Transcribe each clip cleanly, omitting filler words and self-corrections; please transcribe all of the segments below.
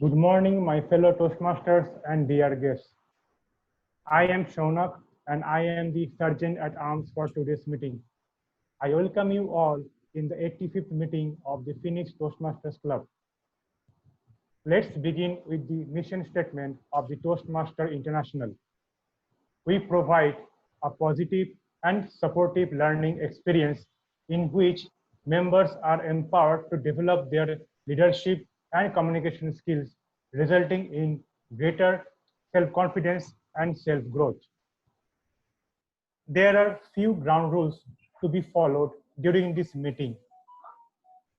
Good morning, my fellow Toastmasters and dear guests. I am Sounak and I am the Sergeant at Arms for today's meeting. I welcome you all in the 85th meeting of the Phoenix Toastmasters Club. Let's begin with the mission statement of the Toastmaster International. We provide a positive and supportive learning experience in which members are empowered to develop their leadership and communication skills, resulting in greater self-confidence and self-growth. There are few ground rules to be followed during this meeting.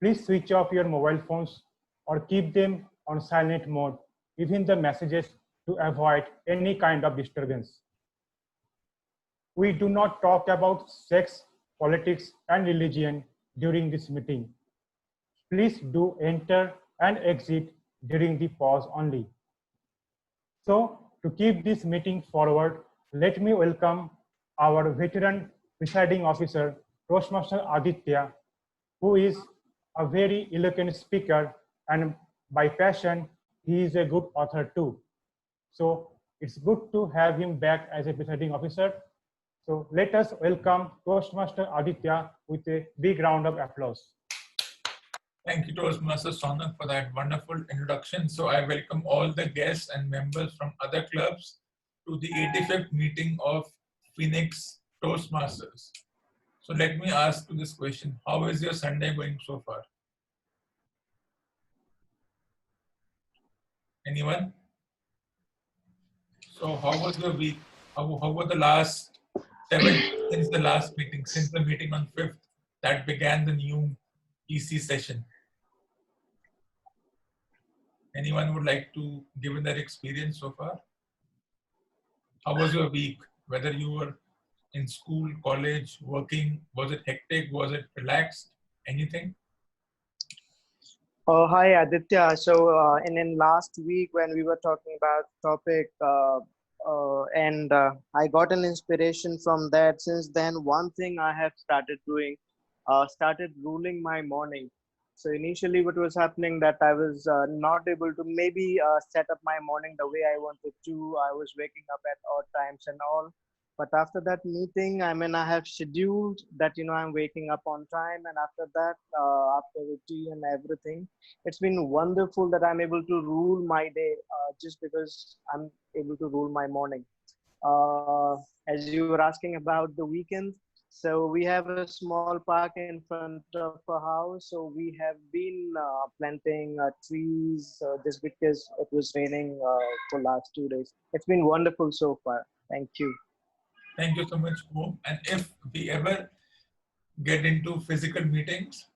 Please switch off your mobile phones or keep them on silent mode, within the messages, to avoid any kind of disturbance. We do not talk about sex, politics, and religion during this meeting. Please do enter and exit during the pause only. So, to keep this meeting forward, let me welcome our veteran presiding officer, Toastmaster Aditya, who is a very eloquent speaker, and by passion, he is a good author too. So it's good to have him back as a presiding officer. So let us welcome Toastmaster Aditya with a big round of applause. Thank you, Toastmaster Sonak, for that wonderful introduction. So I welcome all the guests and members from other clubs to the 85th meeting of Phoenix Toastmasters. So let me ask you this question. How is your Sunday going so far? Anyone? So how was your week? How were the last 7 since the last meeting, since the meeting on 5th that began the new EC session? Anyone would like to give their experience so far? How was your week? Whether you were in school, college, working, was it hectic? Was it relaxed? Anything? Hi Aditya. So in last week when we were talking about topic and I got an inspiration from that. Since then, one thing I have started doing, started ruling my morning. So initially what was happening that I was not able to maybe set up my morning the way I wanted to. I was waking up at odd times and all. But after that meeting, I mean, I have scheduled that, I'm waking up on time. And after that, after the tea and everything, it's been wonderful that I'm able to rule my day just because I'm able to rule my morning. As you were asking about the weekend, so we have a small park in front of our house. So we have been planting trees just because it was raining for last 2 days. It's been wonderful so far. Thank you. Thank you so much, Om. And if we ever get into physical meetings,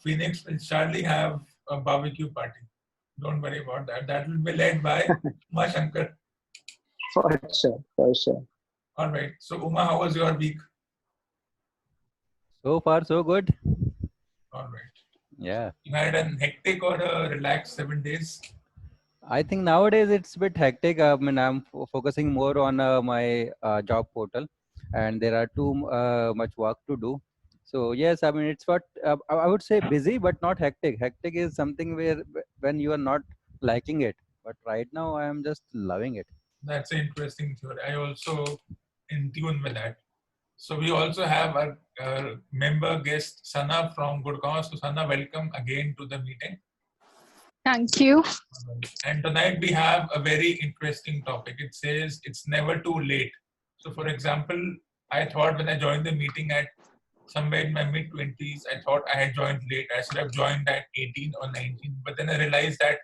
Phoenix will surely have a barbecue party. Don't worry about that. That will be led by Himanshu. For sure, for sure. All right. So, Uma, how was your week? So far, so good. All right. Yeah. You had a hectic or a relaxed 7 days? I think nowadays it's a bit hectic. I mean, I'm focusing more on my job portal, and there are too much work to do. So yes, I mean, it's what I would say busy, but not hectic. Hectic is something where when you are not liking it. But right now, I am just loving it. That's an interesting theory. I also in tune with that. So we also have our member guest Sana from Gurgaon. So Sana, welcome again to the meeting. Thank you. And tonight we have a very interesting topic. It says it's never too late. So for example, I thought when I joined the meeting at somewhere in my mid-20s, I thought I had joined late. I should have joined at 18 or 19. But then I realized that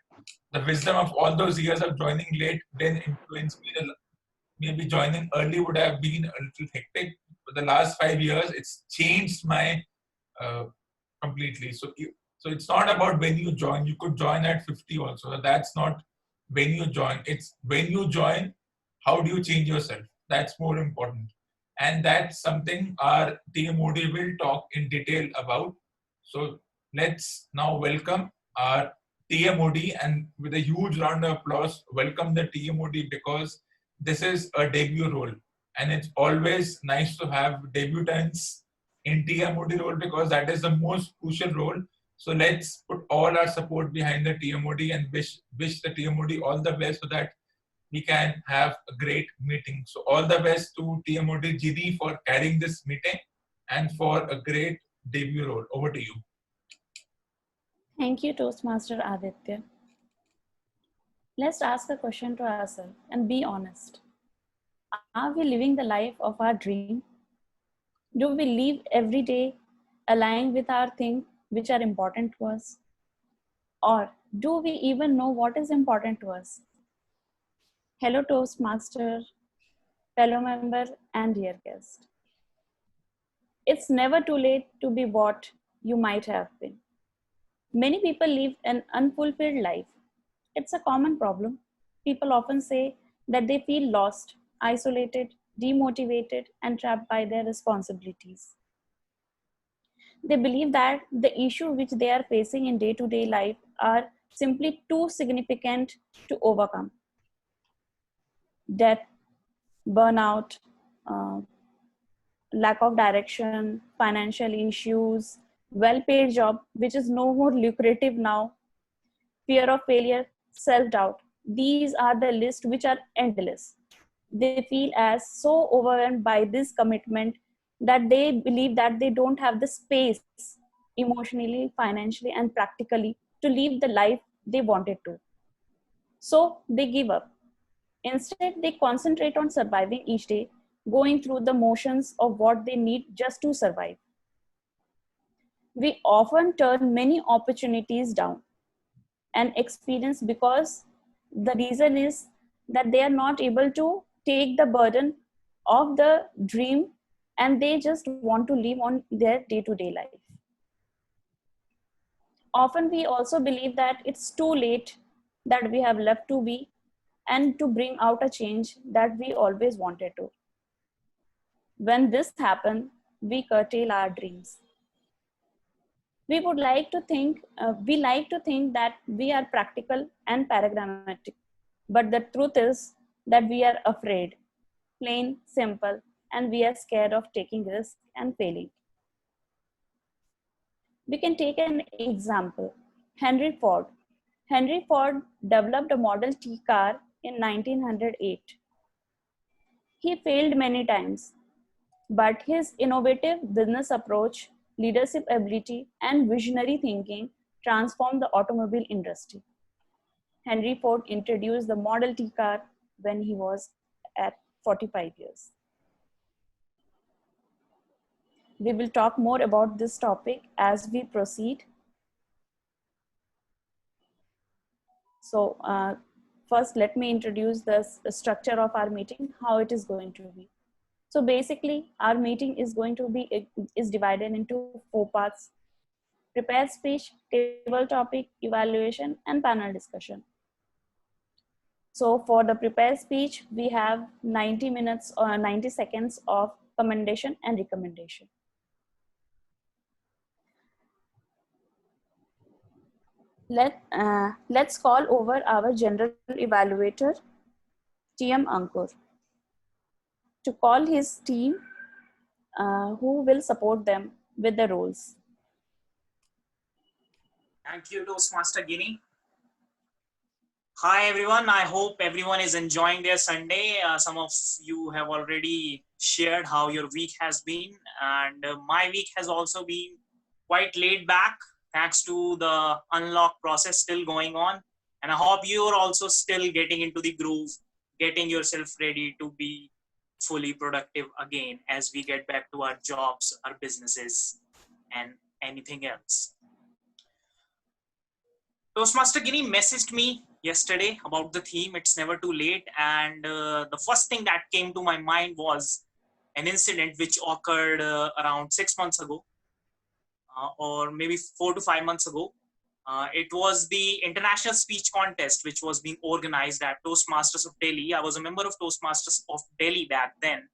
the wisdom of all those years of joining late then influenced me. Maybe joining early would have been a little hectic. But the last 5 years, it's changed my completely. So it's not about when you join. You could join at 50 also. That's not when you join. It's when you join, how do you change yourself? That's more important. And that's something our TMOD will talk in detail about. So let's now welcome our TMOD, and with a huge round of applause, welcome the TMOD, because this is a debut role. And it's always nice to have debutants in TMOD role because that is the most crucial role. So let's put all our support behind the TMOD and wish the TMOD all the best so that we can have a great meeting. So all the best to TMOD Ginny for carrying this meeting and for a great debut role. Over to you. Thank you, Toastmaster Aditya. Let's ask a question to ourselves and be honest. Are we living the life of our dream? Do we live every day aligned with our things which are important to us? Or do we even know what is important to us? Hello, Toastmaster, fellow member, and dear guest. It's never too late to be what you might have been. Many people live an unfulfilled life. It's a common problem. People often say that they feel lost, isolated, demotivated, and trapped by their responsibilities. They believe that the issues which they are facing in day-to-day life are simply too significant to overcome. Death, burnout, uh, lack of direction, financial issues, well-paid job, which is no more lucrative now, fear of failure, self-doubt. These are the lists which are endless. They feel as so overwhelmed by this commitment that they believe that they don't have the space emotionally, financially, and practically to live the life they wanted to. So they give up. Instead, they concentrate on surviving each day, going through the motions of what they need just to survive. We often turn many opportunities down and experience because the reason is that they are not able to take the burden of the dream and they just want to live on their day-to-day life. Often we also believe that it's too late, that we have left to be and to bring out a change that we always wanted to. When this happens, we curtail our dreams. We like to think that we are practical and paradigmatic, but the truth is that we are afraid, plain, simple, and we are scared of taking risks and failing. We can take an example. Henry Ford. Henry Ford developed a Model T car in 1908. He failed many times, but his innovative business approach, leadership ability, and visionary thinking transformed the automobile industry. Henry Ford introduced the Model T car when he was at 45 years. We will talk more about this topic as we proceed. So first, let me introduce the structure of our meeting, how it is going to be. So basically, our meeting is going to be divided into 4 parts: prepared speech, table topic, evaluation, and panel discussion. So for the prepared speech, we have 90 minutes or 90 seconds of commendation and recommendation. Let's call over our general evaluator, TM Ankur, to call his team who will support them with the roles. Thank you, Toastmaster Ginny. Hi, everyone. I hope everyone is enjoying their Sunday. Some of you have already shared how your week has been, and my week has also been quite laid back thanks to the unlock process still going on. And I hope you're also still getting into the groove, getting yourself ready to be fully productive again as we get back to our jobs, our businesses, and anything else. Toastmaster Ginny messaged me yesterday about the theme, It's Never Too Late. And the first thing that came to my mind was an incident which occurred around 6 months ago, or maybe 4 to 5 months ago. It was the international speech contest, which was being organized at Toastmasters of Delhi. I was a member of Toastmasters of Delhi back then.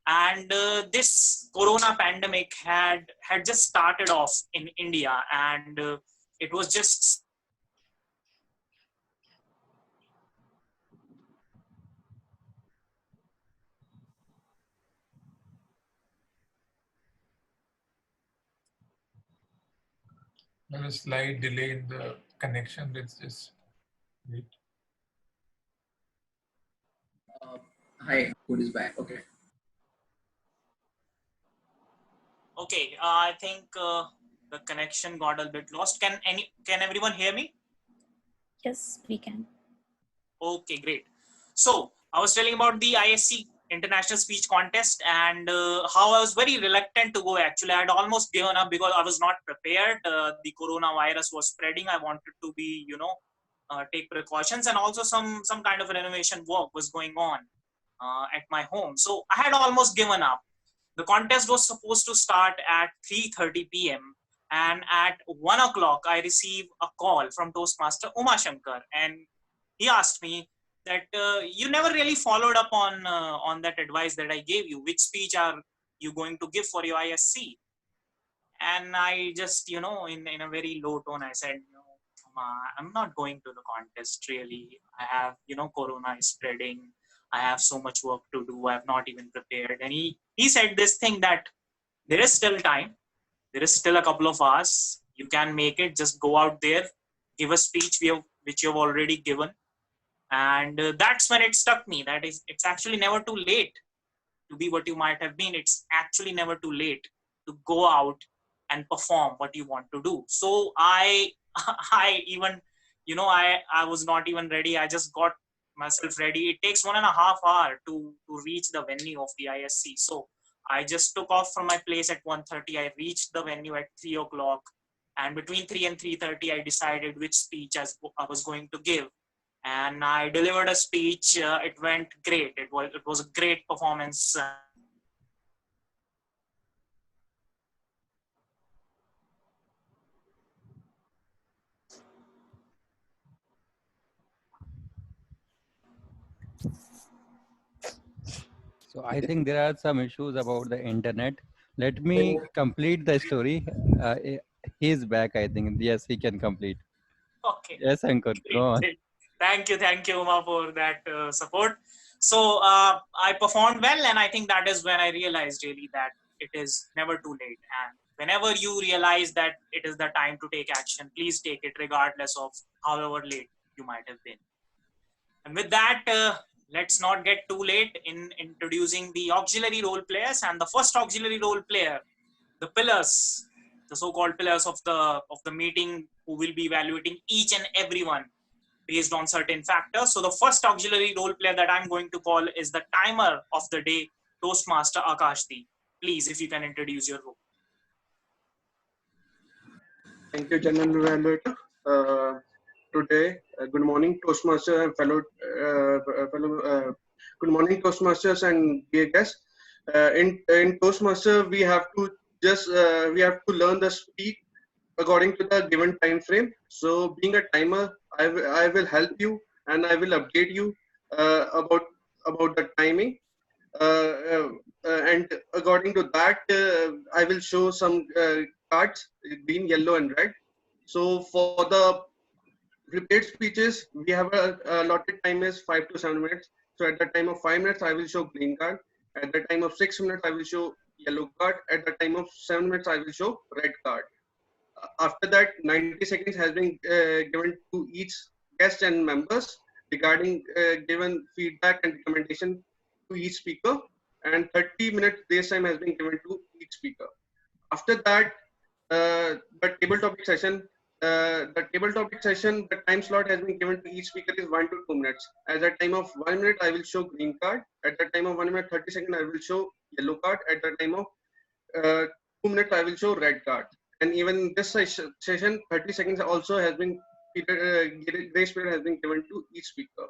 And this corona pandemic had just started off in India, and it was just There was a slight delay in the connection. Let's just wait. Hi, Ankur is back. Okay. Okay, I think the connection got a bit lost. Can everyone hear me? Yes, we can. Okay, great. So I was telling about the ISC International Speech Contest and how I was very reluctant to go. Actually, I had almost given up because I was not prepared. The coronavirus was spreading. I wanted to be, take precautions, and also some kind of renovation work was going on at my home. So I had almost given up. The contest was supposed to start at 3:30 p.m. and at 1 o'clock I received a call from Toastmaster Uma Shankar, and he asked me that you never really followed up on that advice that I gave you. Which speech are you going to give for your ISC? And I just, in a very low tone, I said, I'm not going to the contest really. I have, Corona is spreading. I have so much work to do. I have not even prepared. And he said this thing that there is still time. There is still a couple of hours. You can make it. Just go out there, give a speech which you have already given. And that's when it struck me that it's actually never too late to be what you might have been. It's actually never too late to go out and perform what you want to do. So I even, I was not even ready. I just got myself ready. It takes 1.5 hours to reach the venue of the ISC. So I just took off from my place at 1:30. I reached the venue at 3 o'clock. And between 3 and 3:30, I decided which speech I was going to give. And I delivered a speech. It went great. It was a great performance. So I think there are some issues about the internet. Let me complete the story. He's back, I think. Yes, he can complete. Okay. Yes, Ankur, go on. Great. Thank you, Uma, for that support. So I performed well, and I think that is when I realized really that it is never too late. And whenever you realize that it is the time to take action, please take it regardless of however late you might have been. And with that, let's not get too late in introducing the auxiliary role players. And the first auxiliary role player, the pillars, the so-called pillars of the meeting, who will be evaluating each and everyone based on certain factors. So the first auxiliary role player that I'm going to call is the timer of the day, Toastmaster Akashdeep. Please, if you can introduce your role. Thank you, General Evaluator. Today, good morning, Toastmasters and good morning, Toastmasters and dear guests. In Toastmaster, we have to learn the speak according to the given time frame. So, being a timer, I will help you and I will update you about the timing. And according to that, I will show some cards, green, yellow, and red. So for the prepared speeches, we have a allotted time is 5 to 7 minutes. So at the time of 5 minutes, I will show green card. At the time of 6 minutes, I will show yellow card. At the time of 7 minutes, I will show red card. After that, 90 seconds has been given to each guest and members regarding given feedback and recommendation to each speaker, and 30 minutes grace time has been given to each speaker. After that, the table topic session, the time slot has been given to each speaker is 1 to 2 minutes. At the time of 1 minute, I will show green card. At the time of 1 minute 30 seconds, I will show yellow card. At the time of 2 minutes, I will show red card. And even this session, 30 seconds also has been grace period has been given to each speaker.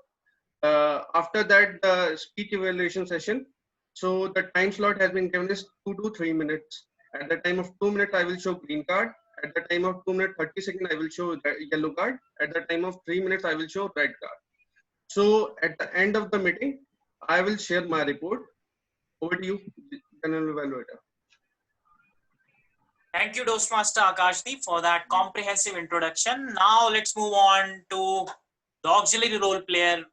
After that, the speech evaluation session. So the time slot has been given is 2 to 3 minutes. At the time of 2 minutes, I will show green card. At the time of 2 minutes 30 seconds, I will show yellow card. At the time of 3 minutes, I will show red card. So at the end of the meeting, I will share my report. Over to you, General Evaluator. Thank you, Toastmaster Akashdeep, for that comprehensive introduction. Now let's move on to the auxiliary role player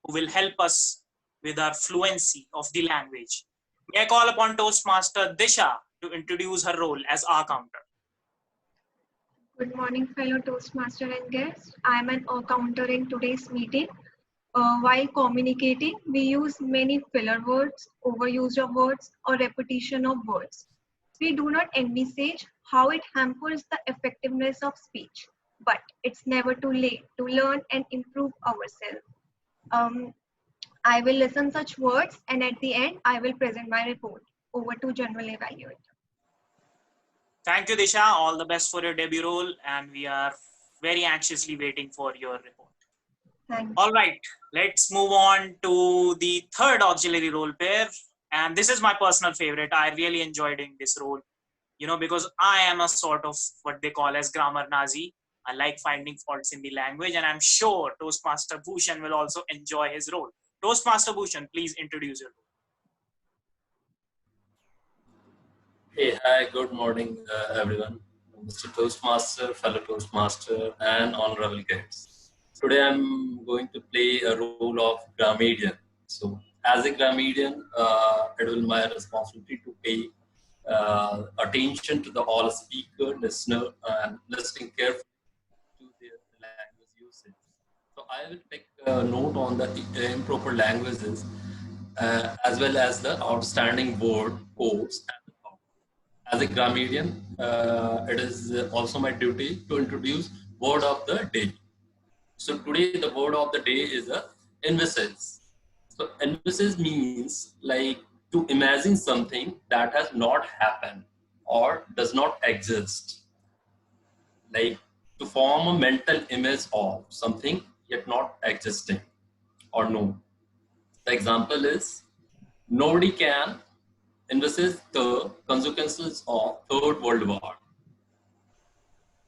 who will help us with our fluency of the language. May I call upon Toastmaster Disha to introduce her role as our counter. Good morning, fellow Toastmaster and guests. I am an counter in today's meeting. While communicating, we use many filler words, overuse of words, or repetition of words. We do not envisage how it hampers the effectiveness of speech, but it's never too late to learn and improve ourselves. I will listen such words, and at the end, I will present my report. Over to General Evaluator. Thank you, Disha. All the best for your debut role, and we are very anxiously waiting for your report. Thank you. All right, let's move on to the third auxiliary role pair. And this is my personal favorite. I really enjoy doing this role, because I am a sort of what they call as grammar Nazi. I like finding faults in the language, and I'm sure Toastmaster Bhushan will also enjoy his role. Toastmaster Bhushan, please introduce your role. Hey, hi, good morning, everyone. Mr. Toastmaster, fellow Toastmaster, and honorable guests. Today I'm going to play a role of Grammarian. So, as a Grammarian, it will be my responsibility to pay attention to the all speaker, listener, and listening carefully to their language usage. So, I will take a note on the improper languages as well as the outstanding word codes. As a grammarian, it is also my duty to introduce word of the day. So today the word of the day is envisage. So envisage means like to imagine something that has not happened or does not exist. Like to form a mental image of something yet not existing or known. The example is nobody can envisage the consequences of Third World War.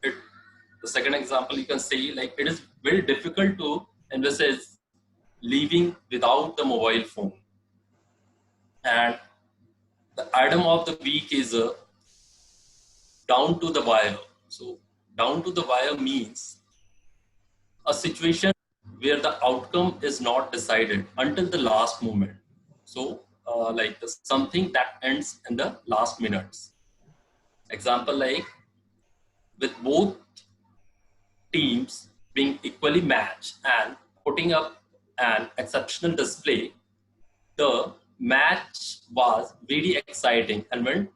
The second example you can say like it is very difficult to envisage living without the mobile phone. And the item of the week is down to the wire. So down to the wire means a situation where the outcome is not decided until the last moment. So something that ends in the last minutes. Example like with both teams being equally matched and putting up an exceptional display, the match was very exciting and went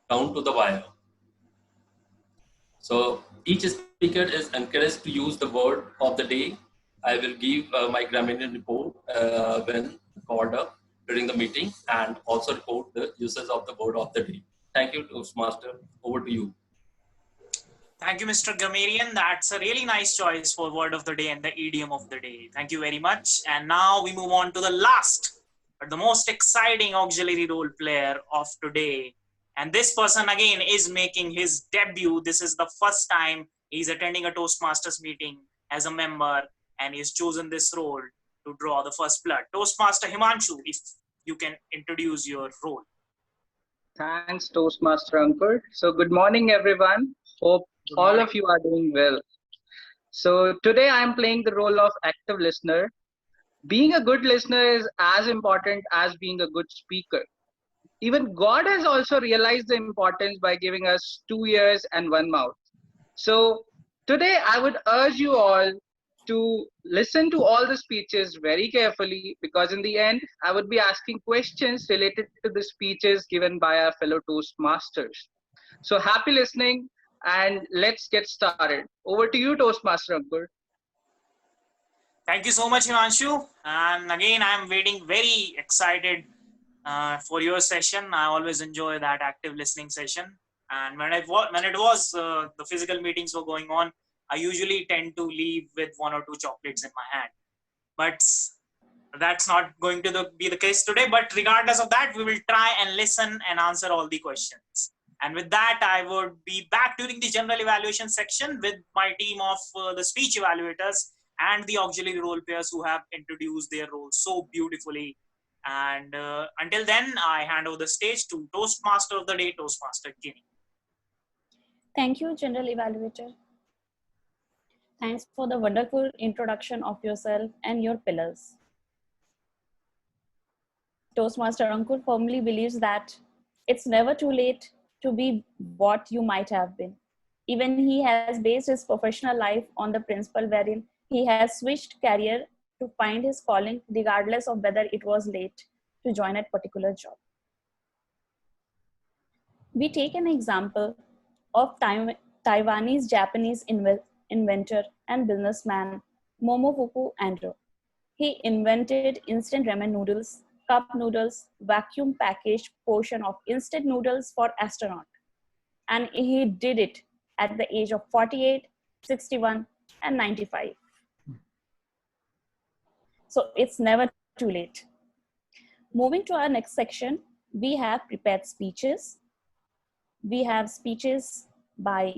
down to the wire. So each speaker is encouraged to use the word of the day. I will give my Grammarian report when called up during the meeting and also report the usage of the word of the day. Thank you, Toastmaster. Over to you. Thank you, Mr. Grammarian. That's a really nice choice for word of the day and the idiom of the day. Thank you very much. And now we move on to the last, but the most exciting auxiliary role player of today. And this person again is making his debut. This is the first time he's attending a Toastmasters meeting as a member, and he's chosen this role to draw the first blood. Toastmaster Himanshu, if you can introduce your role. Thanks, Toastmaster Ankur. So good morning, everyone. Hope all of you are doing well. So today I'm playing the role of active listener. Being a good listener is as important as being a good speaker. Even God has also realized the importance by giving us 2 ears and 1 mouth. So today I would urge you all to listen to all the speeches very carefully, because in the end, I would be asking questions related to the speeches given by our fellow Toastmasters. So happy listening, and let's get started. Over to you, Toastmaster Ankur. Thank you so much, Himanshu. And again, I'm waiting very excited for your session. I always enjoy that active listening session. And when it was the physical meetings were going on, I usually tend to leave with 1 or 2 chocolates in my hand. But that's not going to be the case today. But regardless of that, we will try and listen and answer all the questions. And with that, I would be back during the general evaluation section with my team of the speech evaluators and the auxiliary role players who have introduced their roles so beautifully. And until then, I hand over the stage to Toastmaster of the Day, Toastmaster Ginny. Thank you, General Evaluator. Thanks for the wonderful introduction of yourself and your pillars. Toastmaster Ankur firmly believes that it's never too late to be what you might have been. Even he has based his professional life on the principle wherein he has switched career to find his calling regardless of whether it was late to join a particular job. We take an example of Taiwanese Japanese inventor and businessman Momofuku Ando. He invented instant ramen noodles, cup noodles, vacuum packaged portion of instant noodles for astronaut. And he did it at the age of 48, 61, and 95. So it's never too late. Moving to our next section, we have prepared speeches. We have speeches by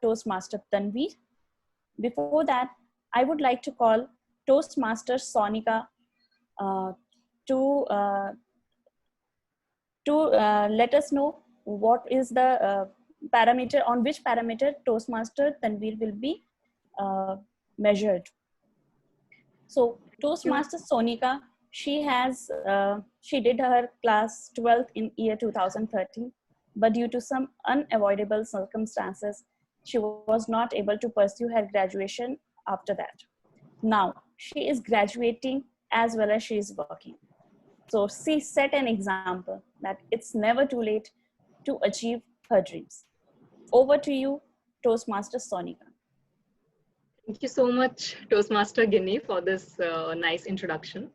Toastmaster Tanweer. Before that, I would like to call Toastmaster Sonika to let us know what is the parameter, on which parameter Toastmaster Tanweer will be measured. So Toastmaster Sonika, she did her class 12th in year 2013, but due to some unavoidable circumstances, she was not able to pursue her graduation after that. Now she is graduating as well as she is working. So she set an example that it's never too late to achieve her dreams. Over to you, Toastmaster Sonika. Thank you so much, Toastmaster Ginny, for this nice introduction.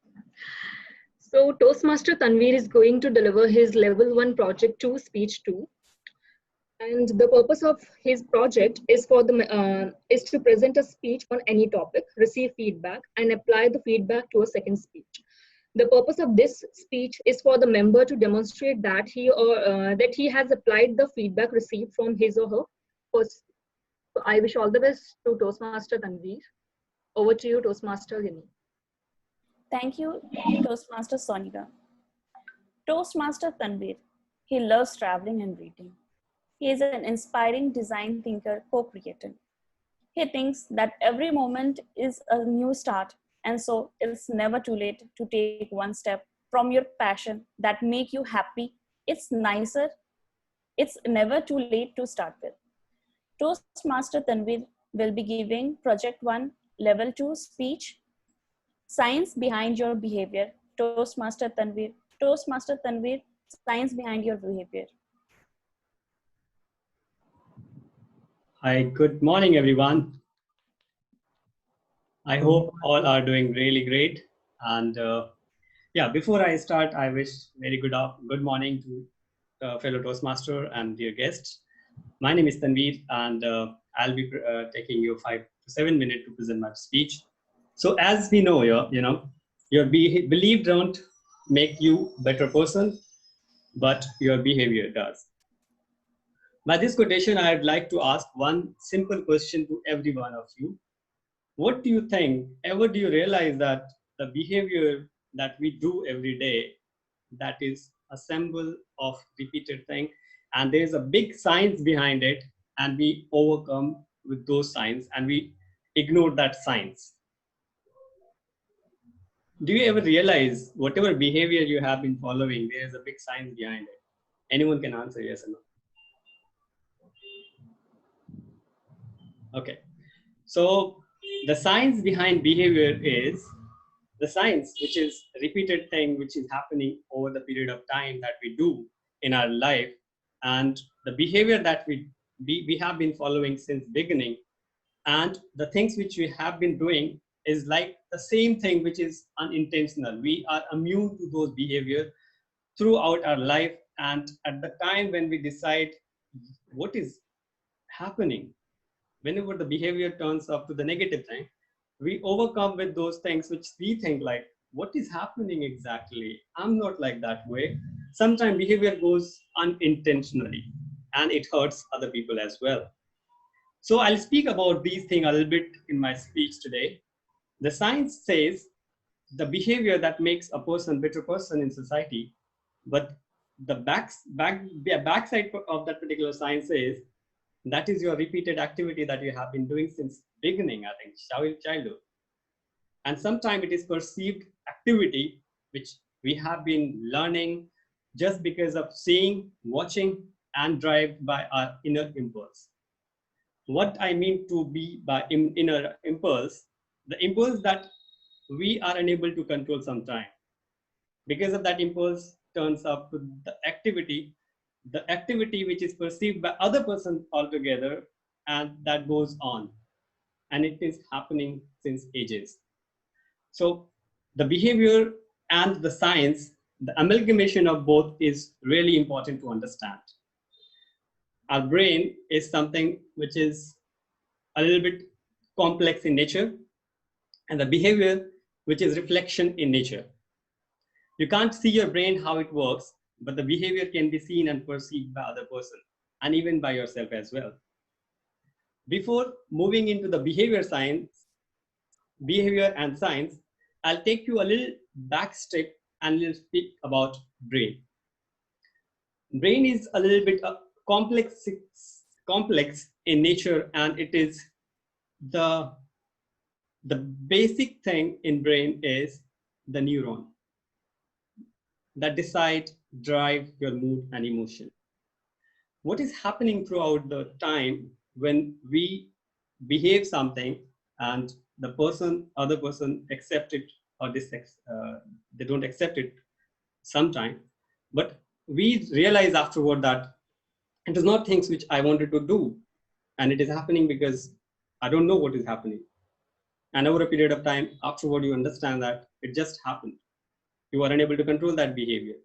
So Toastmaster Tanweer is going to deliver his level 1 project 2 speech 2. And the purpose of his project is is to present a speech on any topic, receive feedback, and apply the feedback to a second speech. The purpose of this speech is for the member to demonstrate that he has applied the feedback received from his or her first. So I wish all the best to Toastmaster Tanweer. Over to you, Toastmaster Ginny. Thank you, Toastmaster Sonika. Toastmaster Tanweer, he loves traveling and reading. He is an inspiring design thinker, co-creator. He thinks that every moment is a new start, and so it's never too late to take one step from your passion that make you happy. It's never too late to start with. Toastmaster Tanweer will be giving Project 1 Level 2 speech, Science Behind Your Behavior. Toastmaster Tanweer, Science Behind Your Behavior. Hi, good morning, everyone. I hope all are doing really great. And yeah, before I start, I wish very good morning to fellow Toastmaster and dear guests. My name is Tanweer, and I'll be taking you 5 to 7 minutes to present my speech. So as we know, your belief don't make you a better person, but your behavior does. By this quotation, I'd like to ask one simple question to every one of you. What do you think? Ever do you realize that the behavior that we do every day, that is a symbol of repeated thing, and there's a big science behind it, and we overcome with those signs and we ignore that science? Do you ever realize whatever behavior you have been following, there's a big science behind it? Anyone can answer yes or no. Okay, so the science behind behavior is the science, which is a repeated thing which is happening over the period of time that we do in our life, and the behavior that we have been following since beginning, and the things which we have been doing is like the same thing which is unintentional. We are immune to those behavior throughout our life, and at the time when we decide what is happening, whenever the behavior turns up to the negative thing, we overcome with those things which we think like, what is happening exactly? I'm not like that way. Sometimes behavior goes unintentionally and it hurts other people as well. So I'll speak about these things a little bit in my speech today. The science says the behavior that makes a person better person in society, but the backside of that particular science is that is your repeated activity that you have been doing since beginning, I think, childhood. And sometimes it is perceived activity which we have been learning just because of seeing, watching, and driven by our inner impulse. What I mean to be by inner impulse, the impulse that we are unable to control sometime. Because of that impulse turns up to the activity which is perceived by other person altogether, and that goes on. And it is happening since ages. So the behavior and the science, the amalgamation of both is really important to understand. Our brain is something which is a little bit complex in nature, and the behavior which is reflection in nature. You can't see your brain how it works, but the behavior can be seen and perceived by other person, and even by yourself as well. Before moving into the behavior and science, I'll take you a little back step and we'll speak about brain. Brain is a little bit complex in nature, and it is the basic thing in brain is the neuron that decide, drive your mood and emotion. What is happening throughout the time when we behave something and the other person accept it or they don't accept it sometime, but we realize afterward that it is not things which I wanted to do, and it is happening because I don't know what is happening. And over a period of time afterward, you understand that it just happened. You are unable to control that behavior.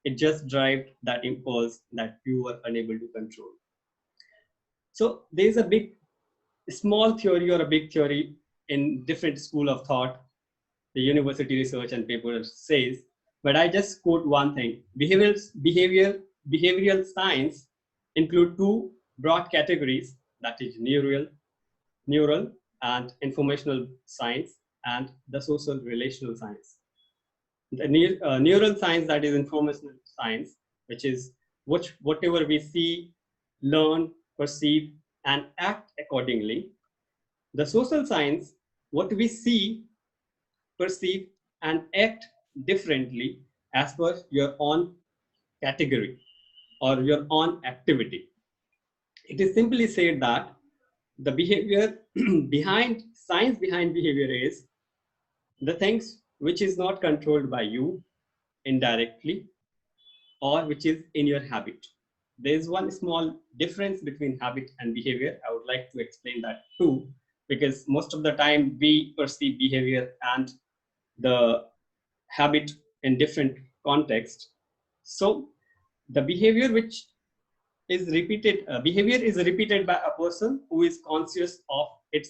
It just drives that impulse that you were unable to control. So there's a small theory or a big theory in different school of thought. The university research and paper says, but I just quote one thing. Behavioral science include two broad categories, that is neural and informational science, and the social relational science. The neural science, that is informational science, which is whatever we see, learn, perceive, and act accordingly. The social science, what we see, perceive, and act differently as per your own category or your own activity. It is simply said that the behavior science behind behavior is the things which is not controlled by you indirectly or which is in your habit. There is one small difference between habit and behavior. I would like to explain that too, because most of the time we perceive behavior and the habit in different contexts. So the behavior which is repeated, behavior is repeated by a person who is conscious of it,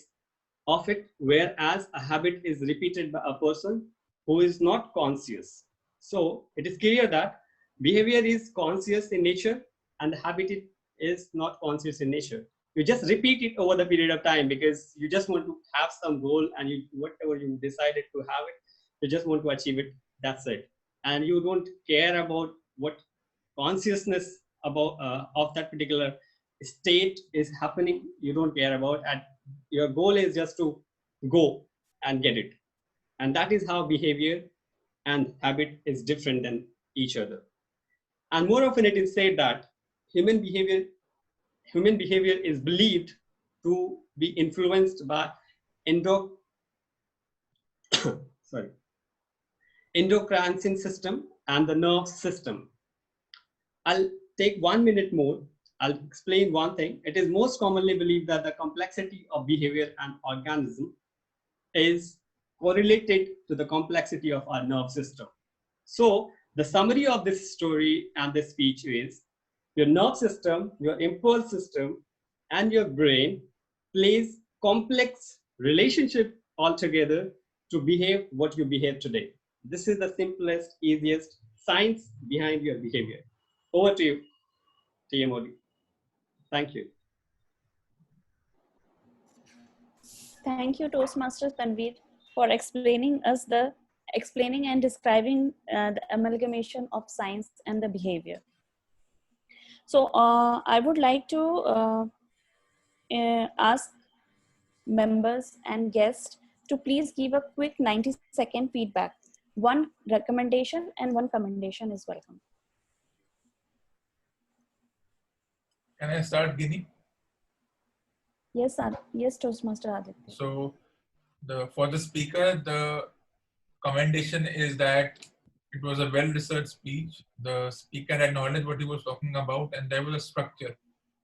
whereas a habit is repeated by a person who is not conscious. So it is clear that behavior is conscious in nature and the habit is not conscious in nature. You just repeat it over the period of time because you just want to have some goal, and whatever you decided to have it, you just want to achieve it. That's it. And you don't care about what consciousness about of that particular state is happening. You don't care about, and your goal is just to go and get it. And that is how behavior and habit is different than each other. And more often it is said that human behavior is believed to be influenced by endocrine system and the nerve system. I'll take 1 minute more. I'll explain one thing. It is most commonly believed that the complexity of behavior and organism is correlated to the complexity of our nerve system. So the summary of this story and this speech is your nerve system, your impulse system, and your brain plays complex relationship altogether to behave what you behave today. This is the simplest, easiest science behind your behavior. Over to you, TMOD. Thank you. Thank you, Toastmaster Tanweer, for explaining and describing the amalgamation of science and the behavior. So I would like to ask members and guests to please give a quick 90-second feedback. One recommendation and one commendation is welcome. Can I start, Ginny? Yes, Toastmaster Aditya. So for the speaker, the commendation is that it was a well-researched speech. The speaker had knowledge what he was talking about, and there was a structure.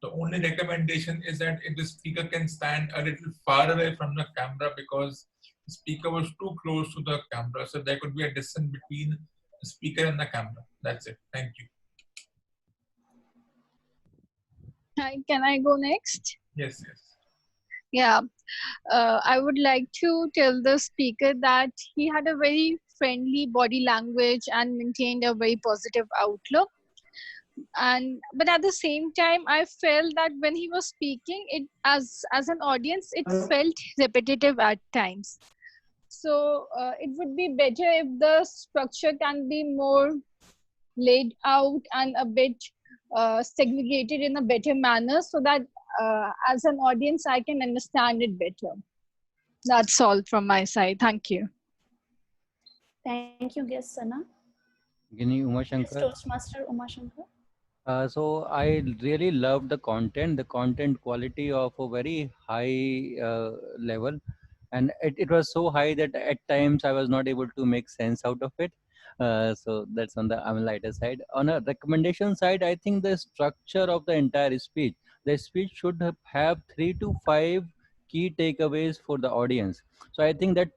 The only recommendation is that if the speaker can stand a little far away from the camera, because the speaker was too close to the camera, so there could be a distance between the speaker and the camera. That's it. Thank you. Hi, can I go next? Yes. Yeah, I would like to tell the speaker that he had a very friendly body language and maintained a very positive outlook. But at the same time, I felt that when he was speaking, it as an audience, it felt repetitive at times. So it would be better if the structure can be more laid out and a bit segregated in a better manner, so that as an audience I can understand it better. That's all from my side. Thank you. Thank you, guest Sana. Ginny, Yes, Umashankar. Toastmaster Umashankar. So I really love the content quality of a very high level, and it was so high that at times I was not able to make sense out of it. So that's on the lighter side. On a recommendation side, I think the structure of the entire speech, the speech should have 3 to 5 key takeaways for the audience. So I think that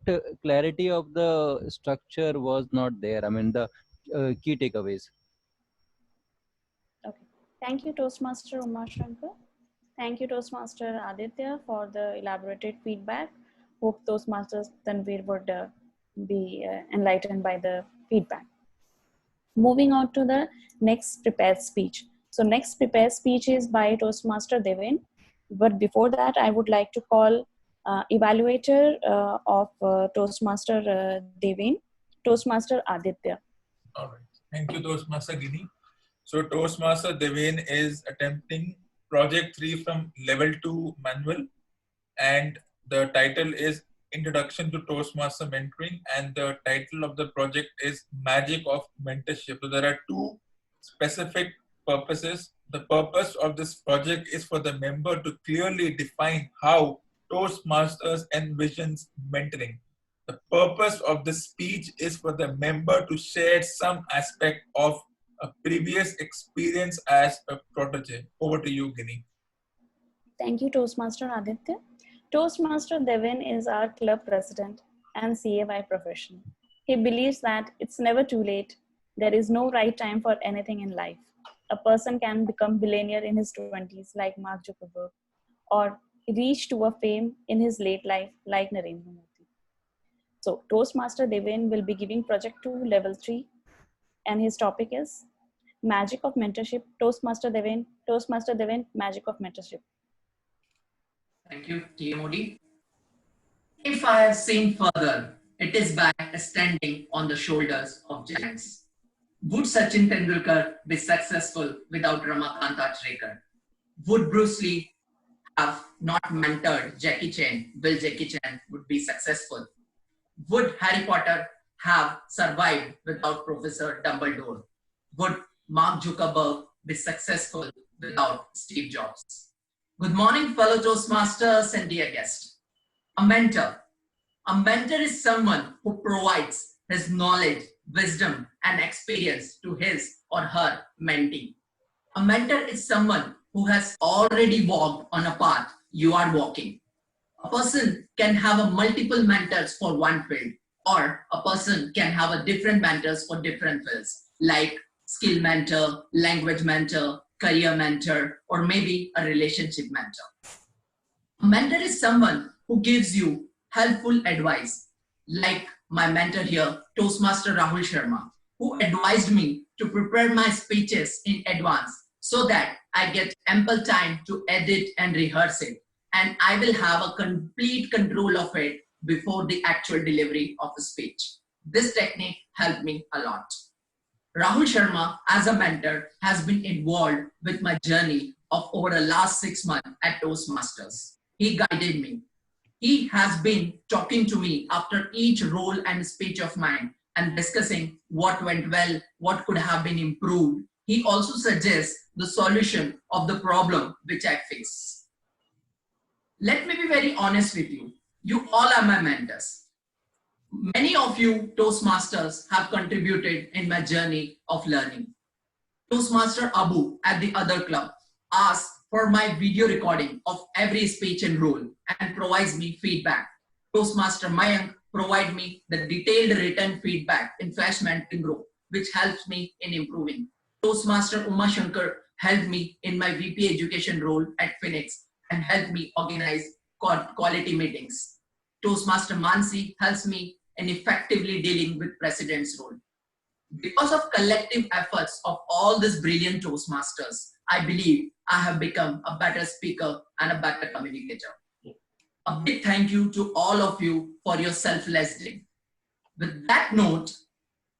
clarity of the structure was not there. I mean the key takeaways. Okay. Thank you, Toastmaster Umashankar. Thank you, Toastmaster Aditya, for the elaborated feedback. Hope Toastmaster Tanweer would be enlightened by the feedback. Moving on to the next prepared speech. So next prepared speech is by Toastmaster Deven. But before that, I would like to call evaluator of Toastmaster Deven, Toastmaster Aditya. All right. Thank you, Toastmaster Ginny. So Toastmaster Deven is attempting project 3 from level 2 manual, and the title is Introduction to Toastmaster Mentoring, and the title of the project is Magic of Mentorship. So there are 2 specific purposes. The purpose of this project is for the member to clearly define how Toastmasters envisions mentoring. The purpose of the speech is for the member to share some aspect of a previous experience as a protege. Over to you, Ginny. Thank you, Toastmaster Aditya. Toastmaster Deven is our club president and CA by profession. He believes that it's never too late. There is no right time for anything in life. A person can become billionaire in his 20s like Mark Zuckerberg, or reach to a fame in his late life like Narendra Modi. So Toastmaster Deven will be giving project 2 level 3, and his topic is Magic of Mentorship. Toastmaster Deven, Magic of Mentorship. Thank you, TMOD. If I have seen further, it is by standing on the shoulders of giants. Would Sachin Tendulkar be successful without Ramakant Achrekar? Would Bruce Lee have not mentored Jackie Chan? Will Jackie Chan would be successful? Would Harry Potter have survived without Professor Dumbledore? Would Mark Zuckerberg be successful without Steve Jobs? Good morning, fellow Toastmasters and dear guests. A mentor. A mentor is someone who provides his knowledge, wisdom, and experience to his or her mentee. A mentor is someone who has already walked on a path you are walking. A person can have a multiple mentors for one field, or a person can have a different mentors for different fields, like skill mentor, language mentor, career mentor, or maybe a relationship mentor. A mentor is someone who gives you helpful advice, like my mentor here, Toastmaster Rahul Sharma, who advised me to prepare my speeches in advance so that I get ample time to edit and rehearse it, and I will have a complete control of it before the actual delivery of a speech. This technique helped me a lot. Rahul Sharma, as a mentor, has been involved with my journey of over the last 6 months at Toastmasters. He guided me. He has been talking to me after each role and speech of mine and discussing what went well, what could have been improved. He also suggests the solution of the problem which I face. Let me be very honest with you. You all are my mentors. Many of you Toastmasters have contributed in my journey of learning. Toastmaster Abu at the other club asks for my video recording of every speech and role and provides me feedback. Toastmaster Mayank provide me the detailed written feedback in Flash Mentoring Group, which helps me in improving. Toastmaster Uma Shankar helped me in my VP education role at Phoenix and helped me organize quality meetings. Toastmaster Mansi helps me in effectively dealing with president's role. Because of collective efforts of all these brilliant Toastmasters, I believe I have become a better speaker and a better communicator. A big thank you to all of you for your selflessness. With that note,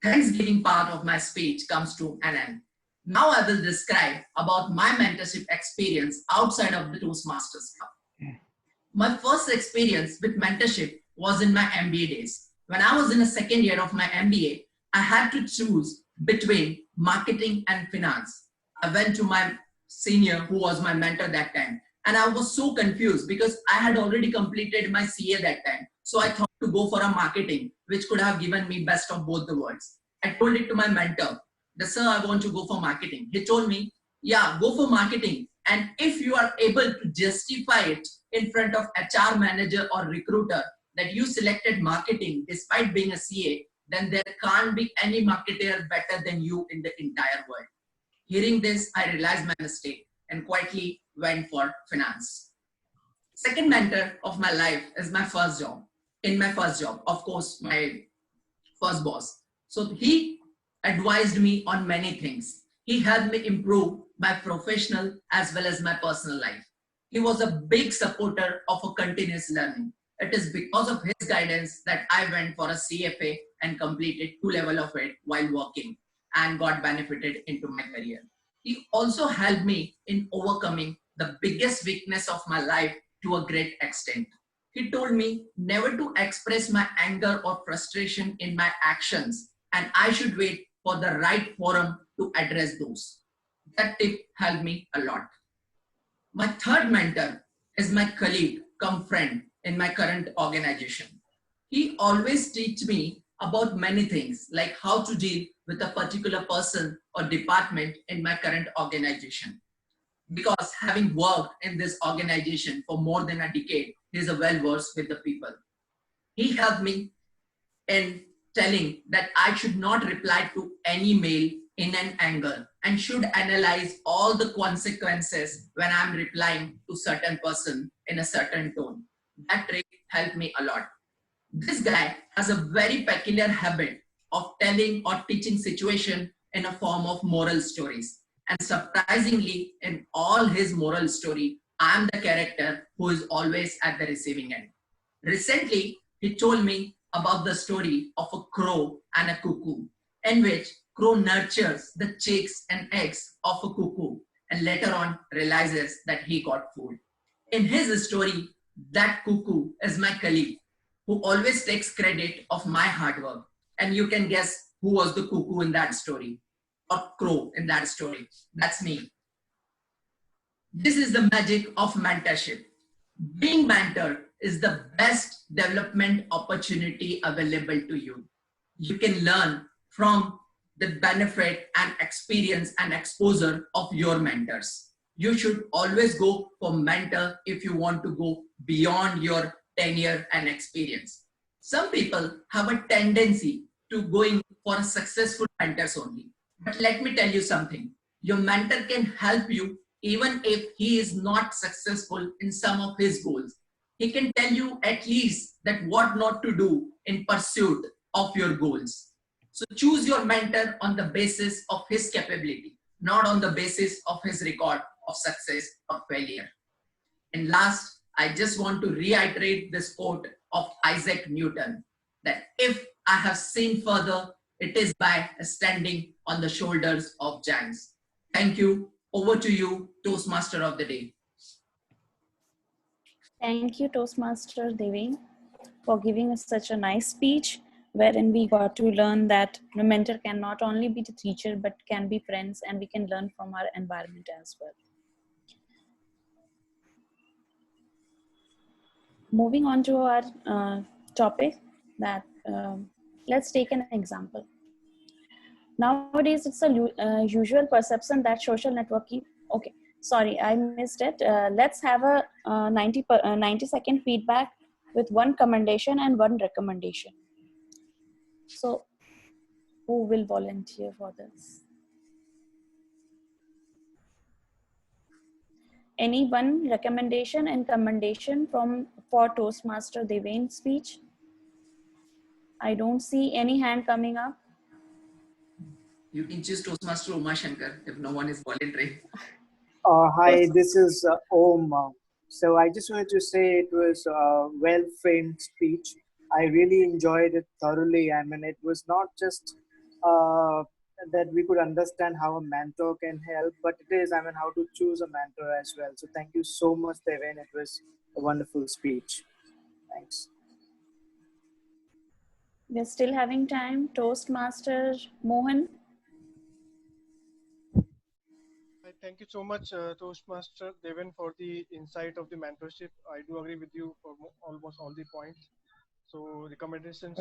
Thanksgiving part of my speech comes to an end. Now I will describe about my mentorship experience outside of the Toastmasters Club. My first experience with mentorship was in my MBA days. When I was in the second year of my MBA, I had to choose between marketing and finance. I went to my senior who was my mentor that time. And I was so confused because I had already completed my CA that time. So I thought to go for a marketing, which could have given me best of both the worlds. I told it to my mentor, sir, I want to go for marketing. He told me, yeah, go for marketing. And if you are able to justify it in front of HR manager or recruiter that you selected marketing despite being a CA, then there can't be any marketer better than you in the entire world. Hearing this, I realized my mistake and quietly went for finance. Second mentor of my life is my first job. In my first job, of course, my first boss. So he advised me on many things. He helped me improve my professional as well as my personal life. He was a big supporter of a continuous learning. It is because of his guidance that I went for a CFA and completed 2 levels of it while working and got benefited into my career. He also helped me in overcoming the biggest weakness of my life to a great extent. He told me never to express my anger or frustration in my actions, and I should wait for the right forum to address those. That tip helped me a lot. My third mentor is my colleague cum friend in my current organization. He always teaches me about many things, like how to deal with a particular person or department in my current organization. Because having worked in this organization for more than a decade, he is well versed with the people. He helped me in telling that I should not reply to any mail in an anger and should analyze all the consequences when I'm replying to certain person in a certain tone. That trick helped me a lot. This guy has a very peculiar habit of telling or teaching situation in a form of moral stories. And surprisingly, in all his moral story, I'm the character who is always at the receiving end. Recently, he told me about the story of a crow and a cuckoo, in which crow nurtures the chicks and eggs of a cuckoo and later on realizes that he got food. In his story, that cuckoo is my colleague who always takes credit of my hard work. And you can guess who was the cuckoo in that story or crow in that story. That's me. This is the magic of mentorship. Being mentored is the best development opportunity available to you. You can learn from the benefit and experience and exposure of your mentors. You should always go for mentor if you want to go beyond your tenure and experience. Some people have a tendency to going for successful mentors only. But let me tell you something. Your mentor can help you even if he is not successful in some of his goals. He can tell you at least that what not to do in pursuit of your goals. So choose your mentor on the basis of his capability, not on the basis of his record of success or failure. And last, I just want to reiterate this quote of Isaac Newton, that if I have seen further, it is by standing on the shoulders of giants. Thank you. Over to you, Toastmaster of the day. Thank you, Toastmaster Deven, for giving us such a nice speech wherein we got to learn that the mentor can not only be the teacher, but can be friends, and we can learn from our environment as well. moving on to our topic, that let's take an example. Nowadays, it's a usual perception that social networking. Okay, sorry, I missed it. Let's have a 90-second feedback with one commendation and one recommendation. So, who will volunteer for this? Any one recommendation and commendation for Toastmaster Deven's speech? I don't see any hand coming up. You can choose Toastmaster Uma Shankar if no one is volunteering. Hi, this is Om. So I just wanted to say it was a well-framed speech. I really enjoyed it thoroughly. I mean, it was not just that we could understand how a mentor can help, but it is, I mean, how to choose a mentor as well. So thank you so much, Deven. It was a wonderful speech. Thanks. We're still having time. Toastmaster Mohan. Thank you so much, Toastmaster Deven, for the insight of the mentorship. I do agree with you for almost all the points. So recommendations.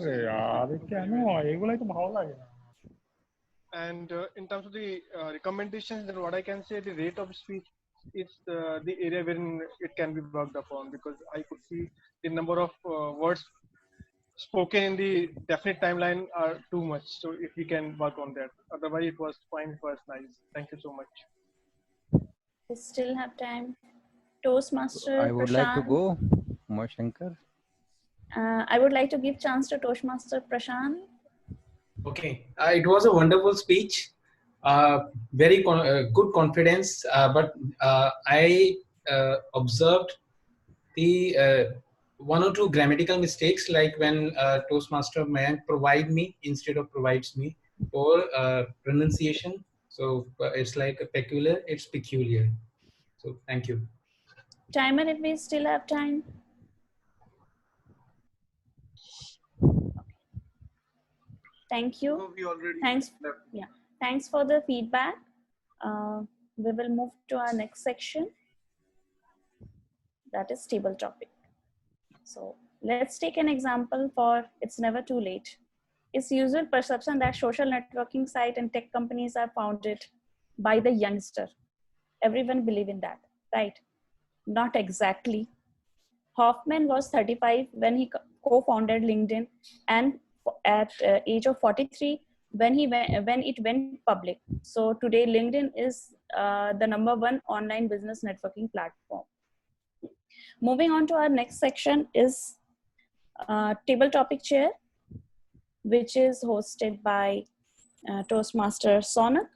And in terms of the recommendations, then what I can say, the rate of speech is the area wherein it can be worked upon, because I could see the number of words spoken in the definite timeline are too much. So if we can work on that, otherwise it was fine, it was nice. Thank you so much. We still have time. Toastmaster I would Prashant. like to go, Uma Shankar. I would like to give chance to Toastmaster Prashant. Okay, it was a wonderful speech. Very good confidence, but I observed the one or two grammatical mistakes, like when Toastmaster Mayank provide me instead of provides me, or pronunciation. So it's like a peculiar, it's peculiar. So thank you. Timer, if we still have time. Thank you. No, we already Thanks. left. Yeah. Thanks for the feedback. We will move to our next section. That is table topic. So let's take an example for It's Never Too Late. It's usual perception that social networking site and tech companies are founded by the youngster. Everyone believe in that, right? Not exactly. Hoffman was 35 when he co-founded LinkedIn, and at age of 43 when it went public. So today LinkedIn is the #1 online business networking platform. Moving on to our next section is table topic chair, which is hosted by Toastmaster Sonak.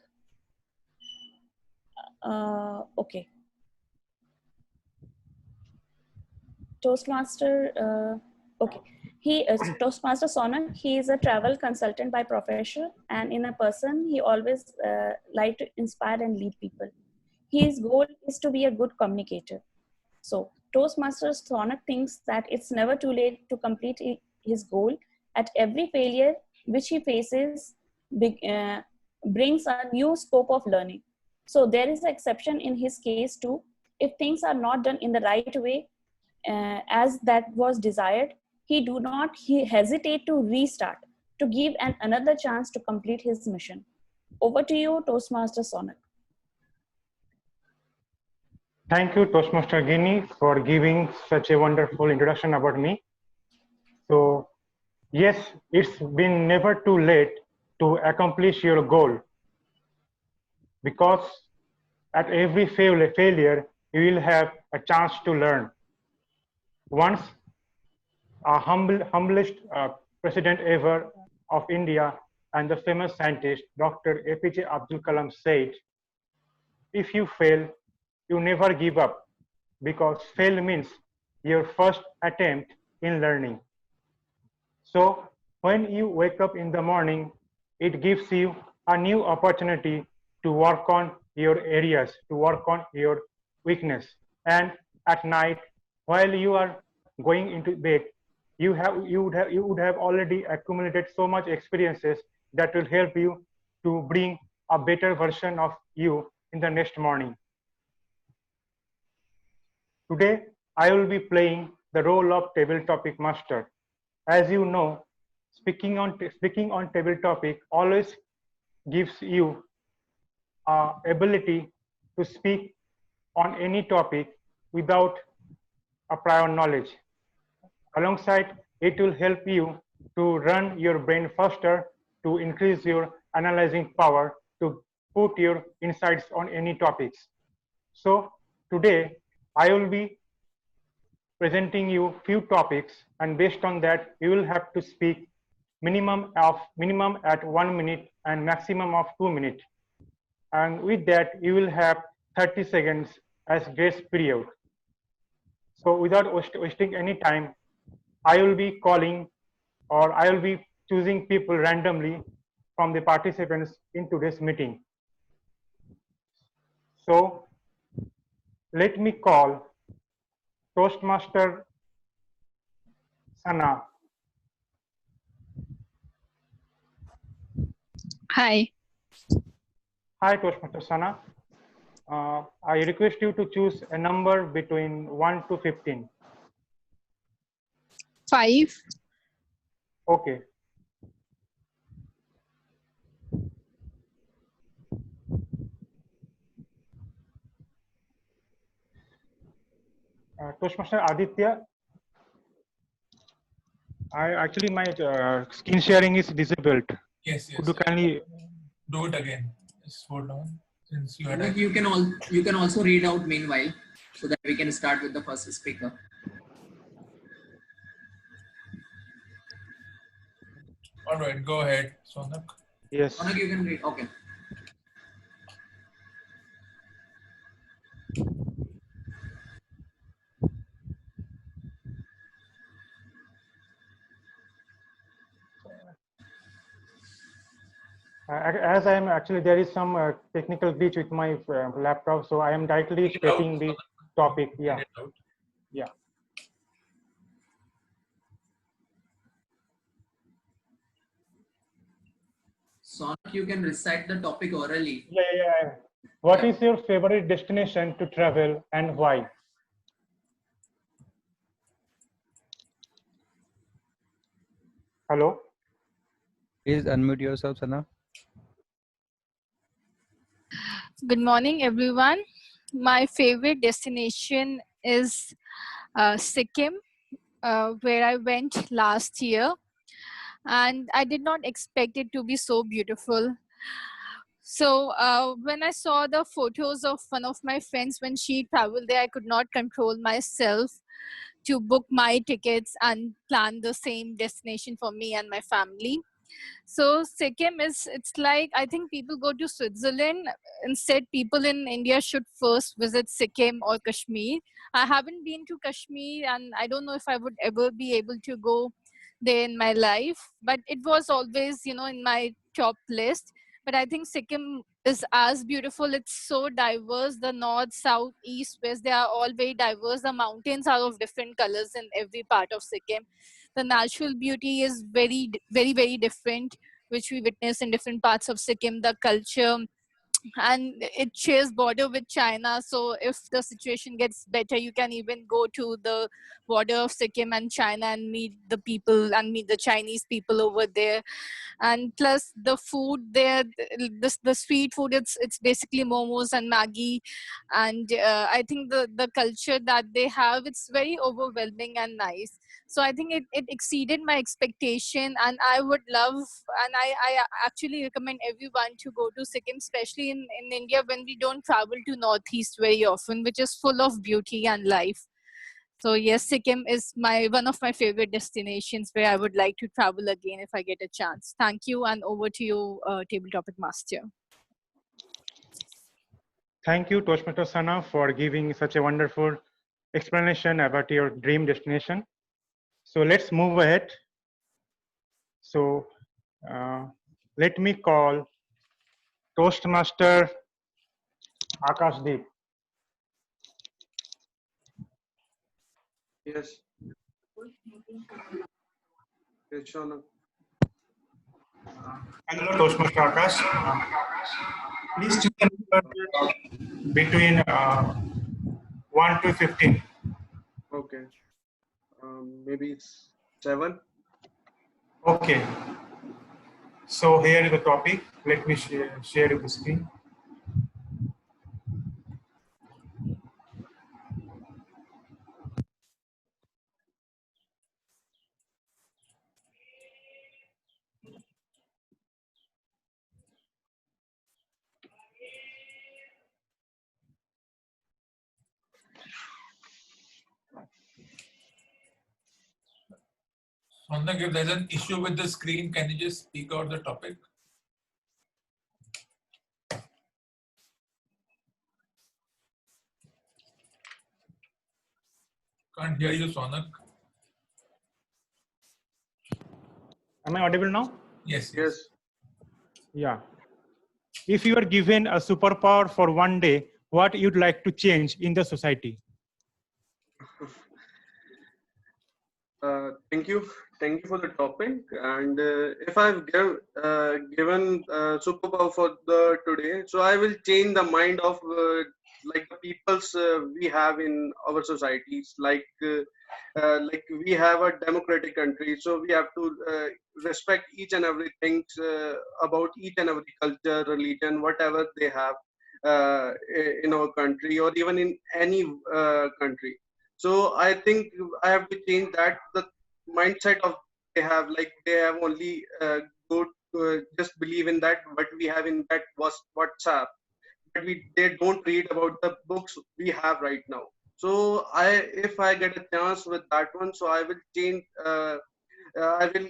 Okay. Toastmaster, okay. He is Toastmaster Sonak. He is a travel consultant by profession, and in a person, he always like to inspire and lead people. His goal is to be a good communicator. So Toastmaster Sonak thinks that it's never too late to complete his goal. At every failure which he faces brings a new scope of learning. So there is an exception in his case too. If things are not done in the right way, as that was desired, he hesitate to restart, to give another chance to complete his mission. Over to you, Toastmaster Sonak. Thank you, Toastmaster Ginny, for giving such a wonderful introduction about me. So, yes, it's been never too late to accomplish your goal, because at every failure, you will have a chance to learn. Once, a humblest president ever of India and the famous scientist, Dr. APJ Abdul Kalam said, if you fail, you never give up, because fail means your first attempt in learning. So when you wake up in the morning, it gives you a new opportunity to work on your areas, to work on your weakness. And at night, while you are going into bed, you would have already accumulated so much experiences that will help you to bring a better version of you in the next morning. Today, I will be playing the role of table topic master. As you know, speaking on table topic always gives you ability to speak on any topic without a prior knowledge. Alongside, it will help you to run your brain faster, to increase your analyzing power, to put your insights on any topics. So today, I will be presenting you few topics, and based on that, you will have to speak minimum at 1 minute and maximum of 2 minutes. And with that, you will have 30 seconds as grace period. So without wasting any time, I will be calling, or I will be choosing people randomly from the participants in today's meeting. So let me call Toastmaster Sana. Hi. Hi, Toastmaster Sana. I request you to choose a number between 1 to 15. 5. Okay. Toastmaster Aditya, my screen sharing is disabled. Yes, yes. Could you kindly do it again? Just hold on. Since you had Look, you can also read out meanwhile, so that we can start with the first speaker. All right, go ahead, Sonak. Yes. Sonak, you can read. Okay. As I am actually, there is some technical glitch with my laptop, so I am directly stating the topic. Yeah. Yeah. Sonak, you can recite the topic orally. Yeah. What is your favorite destination to travel and why? Hello? Please unmute yourself, Sana. Good morning, everyone. My favorite destination is Sikkim, where I went last year, and I did not expect it to be so beautiful. So when I saw the photos of one of my friends when she traveled there, I could not control myself to book my tickets and plan the same destination for me and my family. So Sikkim it's like, I think people go to Switzerland. Instead, people in India should first visit Sikkim or Kashmir. I haven't been to Kashmir, and I don't know if I would ever be able to go there in my life. But it was always, in my top list. But I think Sikkim is as beautiful. It's so diverse. The north, south, east, west, they are all very diverse. The mountains are of different colors in every part of Sikkim. The natural beauty is very, very, very different, which we witness in different parts of Sikkim. The culture, and it shares border with China. So if the situation gets better, you can even go to the border of Sikkim and China and meet the people and meet the Chinese people over there. And plus the food there, the street food, it's basically momos and Maggi. And I think the culture that they have, it's very overwhelming and nice. So I think it exceeded my expectation, and I would love, and I actually recommend everyone to go to Sikkim, especially in India, when we don't travel to Northeast very often, which is full of beauty and life. So yes, Sikkim is one of my favorite destinations where I would like to travel again if I get a chance. Thank you, and over to you, Table Topic Master. Thank you, Toastmaster Sana, for giving such a wonderful explanation about your dream destination. So let's move ahead. So let me call Toastmaster Akashdeep. Yes. Yes, Shauna. Hello, Toastmaster Akash. Please choose a number between 1 to 15. Okay. Maybe it's 7. Okay. So here is the topic. Let me share the screen. Sonak, if there's an issue with the screen, can you just speak out the topic? Can't hear you, Sonak. Am I audible now? Yes. Yes. Yeah. If you are given a superpower for one day, what you'd like to change in the society? Thank you. Thank you for the topic. And if I've given superpower for the today, so I will change the mind of like the peoples we have in our societies. Like we have a democratic country, so we have to respect each and everything about each and every culture, religion, whatever they have in our country or even in any country. So I think I have to change that the mindset of they have, like they have only go just believe in that what we have in that was WhatsApp, but they don't read about the books we have right now. So if I get a chance with that one, so I will change. I will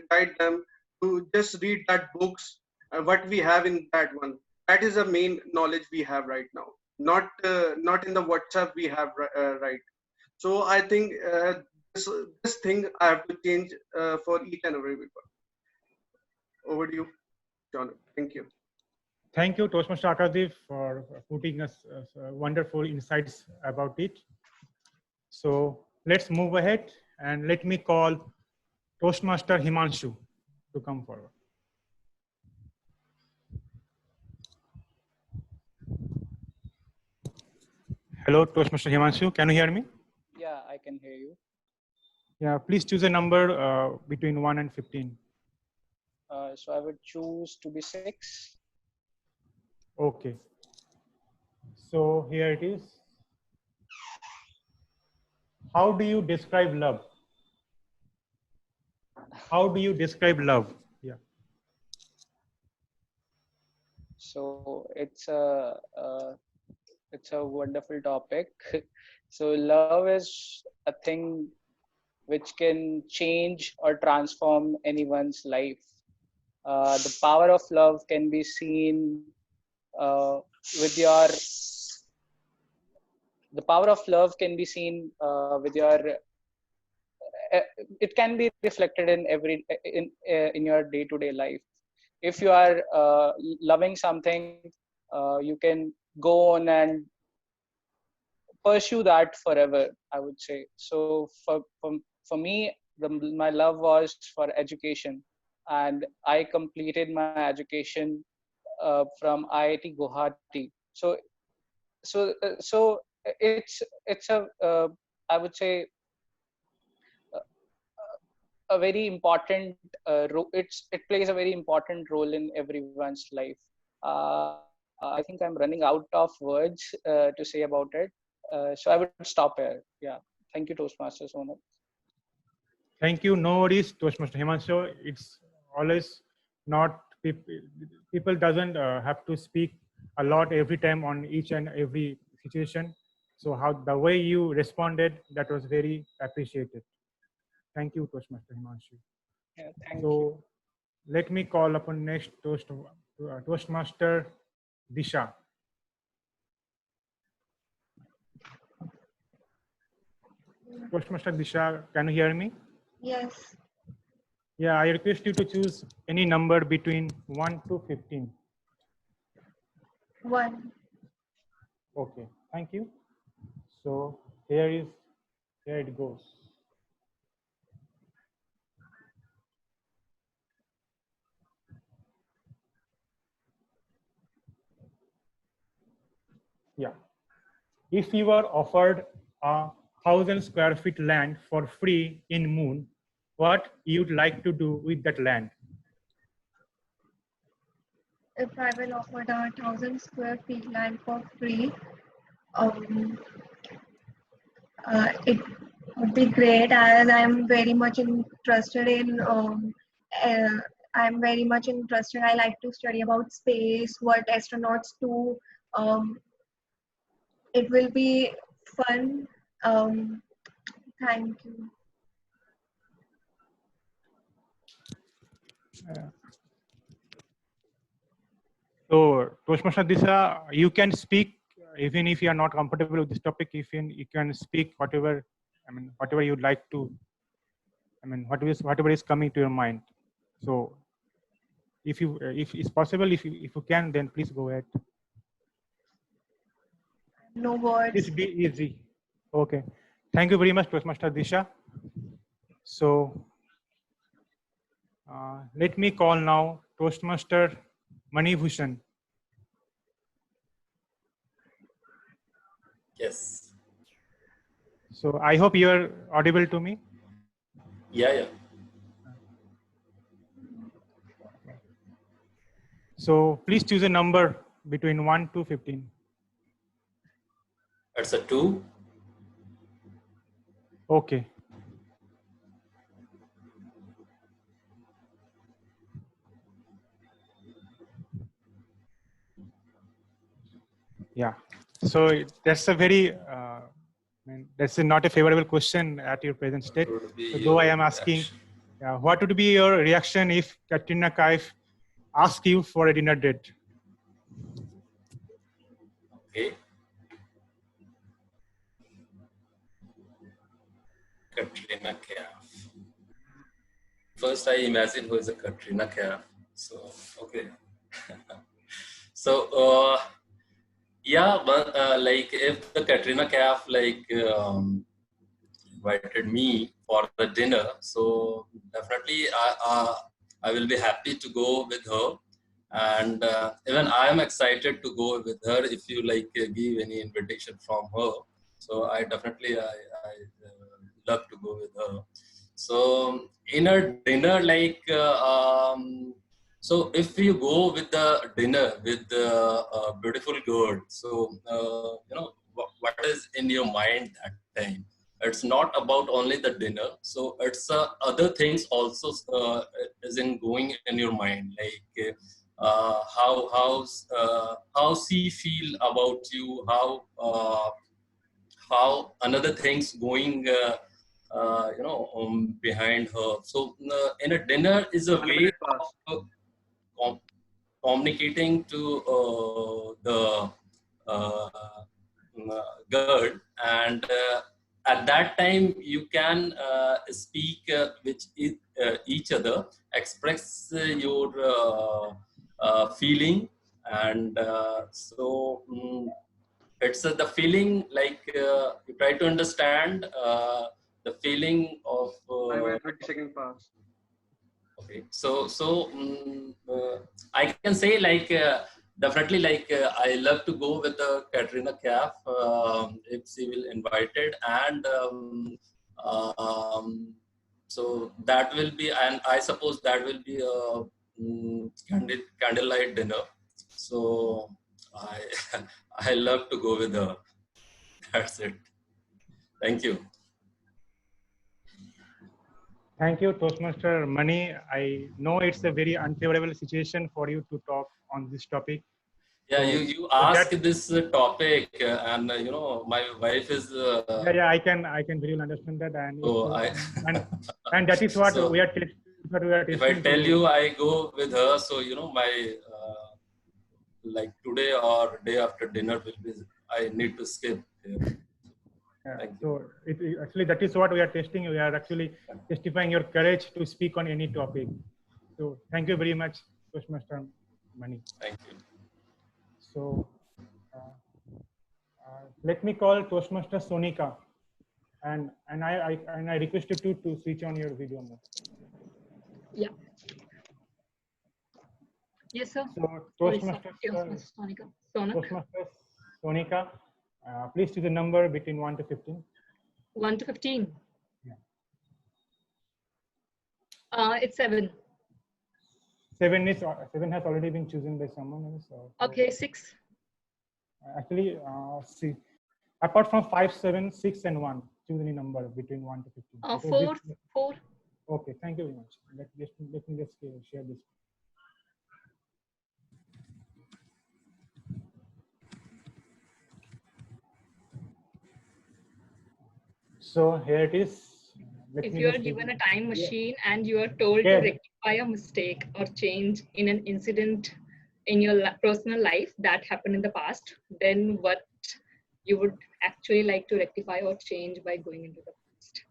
guide them to just read that books what we have in that one. That is the main knowledge we have right now, not in the WhatsApp we have right. So I think this thing I have to change for each and every people. Over to you, John. Thank you. Thank you, Toastmaster Akashdeep, for putting us wonderful insights about it. So let's move ahead and let me call Toastmaster Himanshu to come forward. Hello, Toastmaster Himanshu. Can you hear me? Yeah, I can hear you. Yeah, please choose a number between 1 and 15. So I would choose to be 6. Okay. So here it is. How do you describe love? How do you describe love? Yeah. So it's a wonderful topic. So love is a thing which can change or transform anyone's life. The power of love can be seen with your. The power of love can be seen with your. It can be reflected in in your day-to-day life. If you are loving something, you can go on and pursue that forever, I would say. So for me, my love was for education, and I completed my education from IIT Guwahati. So it's a I would say a very important role. It plays a very important role in everyone's life. I think I'm running out of words to say about it. So I would stop here. Yeah. Thank you, Toastmasters, so much. Thank you. No worries, Toastmaster Himanshu. It's always not people doesn't have to speak a lot every time on each and every situation. So how the way you responded, that was very appreciated. Thank you, Toastmaster Himanshu. Yeah, thank so you. let me call upon next Toastmaster Disha. Toastmaster Disha, can you hear me? Yes. Yeah, I request you to choose any number between 1 to 15. 1. Okay, thank you. So here it goes. Yeah. If you are offered a 1,000 square feet land for free in Moon, what you'd like to do with that land? If I will offer the 1,000 square feet land for free, um, it would be great, as I'm very much interested in I like to study about space, what astronauts do. Um, it will be fun. Thank you. So, Toastmaster Disha, you can speak even if you are not comfortable with this topic. If you can speak whatever, whatever you'd like to. Whatever is coming to your mind. So, if it's possible, if you can, then please go ahead. No words. Please be easy. Okay. Thank you very much, Toastmaster Disha. So, let me call now Toastmaster Bhushan. Yes. So, I hope you are audible to me. Yeah. So, please choose a number between 1 to 15. It's a 2. Okay. Yeah. So that's a very that's not a favorable question at your present state. So though I am asking, what would be your reaction if Katrina Kaif asked you for a dinner date? Okay. Katrina Kaif. First, I imagine who is a Katrina Kaif. So, okay. So, yeah, but like if the Katrina Kaif invited me for the dinner, so definitely I will be happy to go with her, and even I am excited to go with her if you give any invitation from her. So I definitely love to go with her. So in a dinner so if you go with the dinner with the beautiful girl, so what is in your mind that time? It's not about only the dinner, so it's other things also is in going in your mind, like how she feel about you, how another things going behind her. So in a dinner is a 1 way minute pass. of communicating to the girl, and at that time you can speak with each other, express your feeling, and it's the feeling you try to understand the feeling of 5 minute 30-second pass. okay. So I can say definitely I love to go with Katrina Kaif if she will invited, and so that will be, and I suppose that will be a candlelight dinner. So I I love to go with her. That's it. Thank you. Thank you, Toastmaster Mani. I know it's a very unfavorable situation for you to talk on this topic. Yeah, So, you ask this topic, and my wife is. Yeah, I can very well understand that, and So and that is what so we are if I tell you I go with her, so my like today or day after dinner will be, I need to skip. Yeah, so actually that is what we are testing. We are actually testifying your courage to speak on any topic. So thank you very much, Toastmaster Mani. Thank you. So let me call Toastmaster Sonika, and I request you to switch on your video mode. Yeah. Yes, sir. So Toastmaster Sonika, please choose a number between 1 to 15. 1 to 15. Yeah. It's 7. 7 has already been chosen by someone else. Okay, 6. Actually, see, apart from 5, 7, 6, and 1, choose any number between 1 to 15. Because 4. Okay, thank you very much. Let me just share this. So here it is. If you are given a time machine and you are told to rectify a mistake or change in an incident in your personal life that happened in the past, then what you would actually like to rectify or change by going into the past?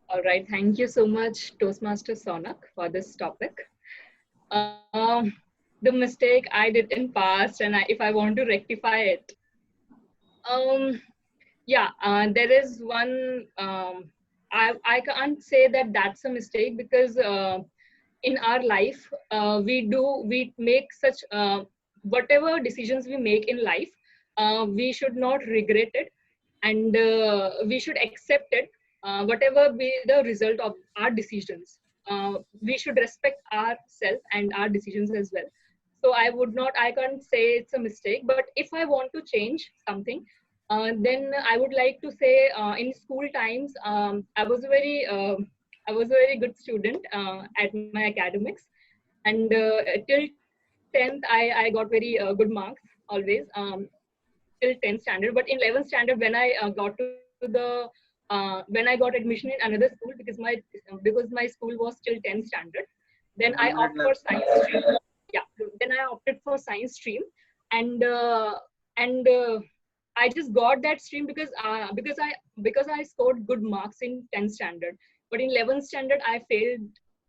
All right, thank you so much, Toastmaster Sounak, for this topic. The mistake I did in past, and if I want to rectify it, there is one. I can't say that that's a mistake because in our life we make such whatever decisions we make in life, we should not regret it, and we should accept it, whatever be the result of our decisions. We should respect ourselves and our decisions as well. So I can't say it's a mistake, but if I want to change something, then I would like to say in school times, I was a very good student at my academics, and till 10th I got very good marks always, till 10th standard. But in 11th standard, when I got to the when I got admission in another school, because my school was till 10th standard, then I opted for science stream. Yeah, then I opted for science stream, and I just got that stream because I scored good marks in 10th standard. But in 11th standard I failed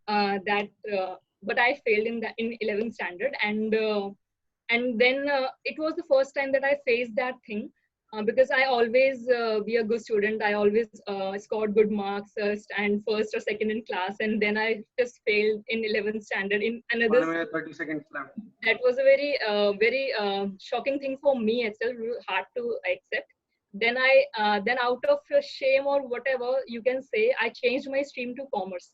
but I failed in 11th standard, and then it was the first time that I faced that thing, because I always be a good student. I always scored good marks and first or second in class, and then I just failed in 11th standard in another. 30 seconds left. That was a very shocking thing for me itself, hard to accept. Then then out of shame or whatever you can say, I changed my stream to commerce,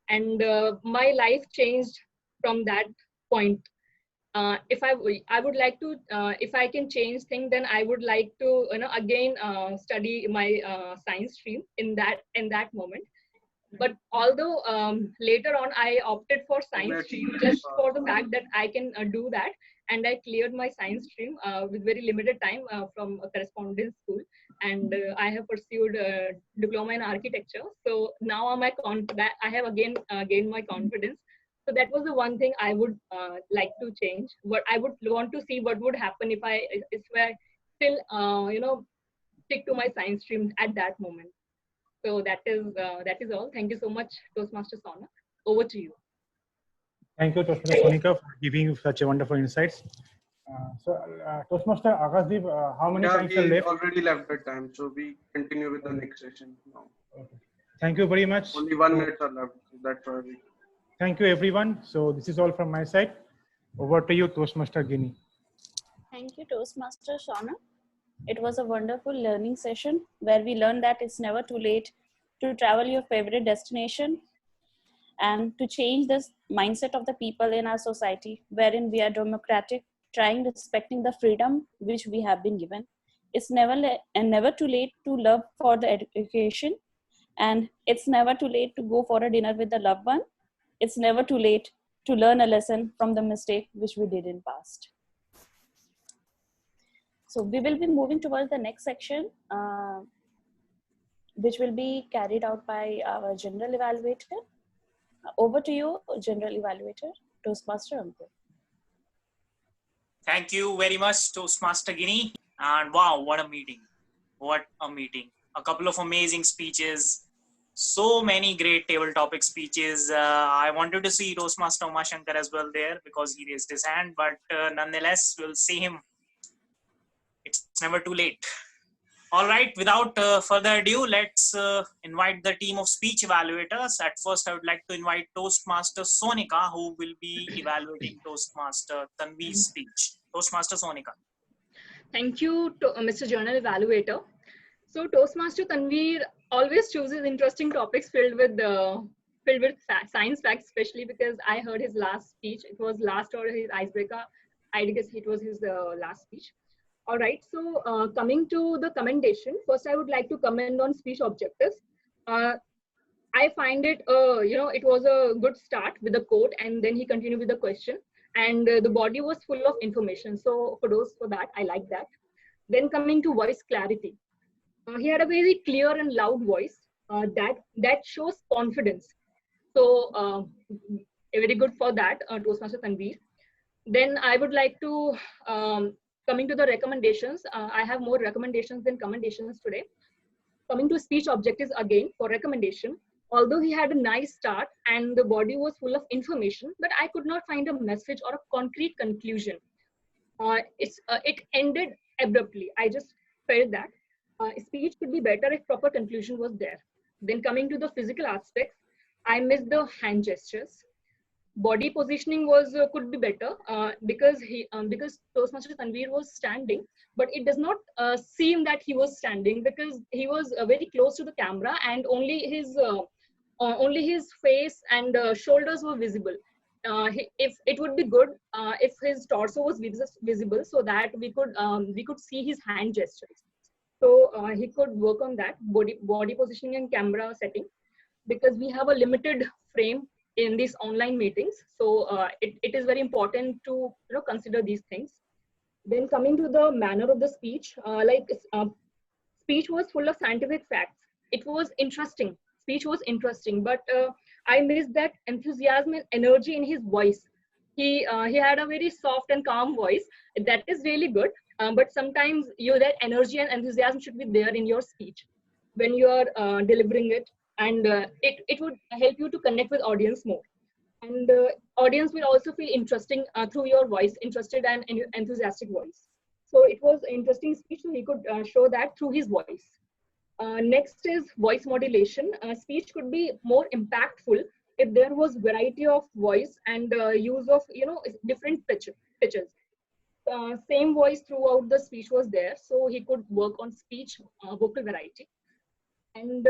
and my life changed from that point. If I would like to, if I can change things, then I would like to again study my science stream in that moment. But although later on I opted for science stream just for the fact that I can do that, and I cleared my science stream with very limited time from a correspondence school, and I have pursued diploma in architecture. So now I have again gained my confidence. So that was the one thing I would like to change. What I would want to see what would happen if I still stick to my science stream at that moment. So that is all. Thank you so much, Toastmaster Sounak. Over to you. Thank you, Toastmaster Sonika, for giving such a wonderful insights. Toastmaster Akashdeep, how many times are left? Already left the time, so we continue with the next session now. Okay. Thank you very much. Only 1 minute are left. So that's why we. Thank you, everyone. So this is all from my side. Over to you, Toastmaster Ginny. Thank you, Toastmaster Sounak. It was a wonderful learning session where we learned that it's never too late to travel your favorite destination and to change the mindset of the people in our society, wherein we are democratic, trying respecting the freedom which we have been given. It's never too late to love for the education, and it's never too late to go for a dinner with the loved one. It's never too late to learn a lesson from the mistake which we did in past. So we will be moving towards the next section, which will be carried out by our General Evaluator. Over to you, General Evaluator, Toastmaster Ankur. Thank you very much, Toastmaster Ginny. And wow, what a meeting. What a meeting. A couple of amazing speeches. So many great table topic speeches. I wanted to see Toastmaster Umashankar as well there because he raised his hand, but nonetheless, we'll see him. It's never too late. All right, without further ado, let's invite the team of speech evaluators. At first, I would like to invite Toastmaster Sonika, who will be evaluating Toastmaster Tanweer's speech. Toastmaster Sonika. Thank you, to, Mr. Journal Evaluator. So Toastmaster Tanveer always chooses interesting topics filled with science facts, especially because I heard his last speech. It was last or his icebreaker. I guess it was his last speech. All right. So coming to the commendation, first I would like to comment on speech objectives. I find it, it was a good start with the quote, and then he continued with the question, and the body was full of information. So kudos for that. I like that. Then coming to voice clarity, he had a very clear and loud voice that shows confidence. So very good for that, Toastmaster Tanveer. Then I would like to coming to the recommendations. I have more recommendations than commendations today. Coming to speech objectives again for recommendation. Although he had a nice start and the body was full of information, but I could not find a message or a concrete conclusion. It ended abruptly. I just felt that speech could be better if proper conclusion was there. Then coming to the physical aspects, I missed the hand gestures. Body positioning was could be better because Toastmaster Tanveer was standing, but it does not seem that he was standing because he was very close to the camera and only his face and shoulders were visible. If it would be good if his torso was visible so that we could see his hand gestures. So he could work on that body positioning and camera setting because we have a limited frame in these online meetings. So it is very important to consider these things. Then coming to the manner of the speech, speech was full of scientific facts. It was interesting. Speech was interesting, but I missed that enthusiasm and energy in his voice. He had a very soft and calm voice. That is really good. But sometimes that energy and enthusiasm should be there in your speech when you are delivering it, and it would help you to connect with audience more. And audience will also feel interesting through your voice, interested and enthusiastic voice. So it was an interesting speech, so he could show that through his voice. Next is voice modulation. Speech could be more impactful if there was variety of voice and use of different pitches. Same voice throughout the speech was there, so he could work on speech vocal variety. And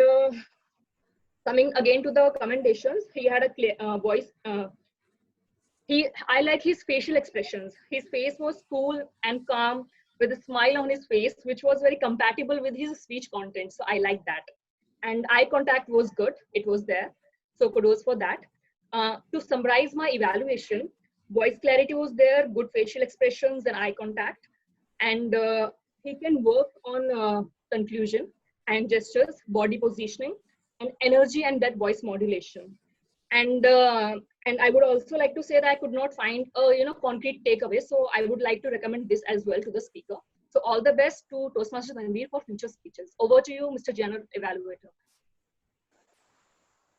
coming again to the commendations, he had a clear voice. I like his facial expressions. His face was cool and calm with a smile on his face, which was very compatible with his speech content. So I like that. And eye contact was good. It was there. So kudos for that. To summarize my evaluation, voice clarity was there, good facial expressions and eye contact. And he can work on conclusion, hand gestures, body positioning, and energy and that voice modulation. And I would also like to say that I could not find a concrete takeaway, so I would like to recommend this as well to the speaker. So all the best to Toastmaster Tanveer for future speeches. Over to you, Mr. General Evaluator.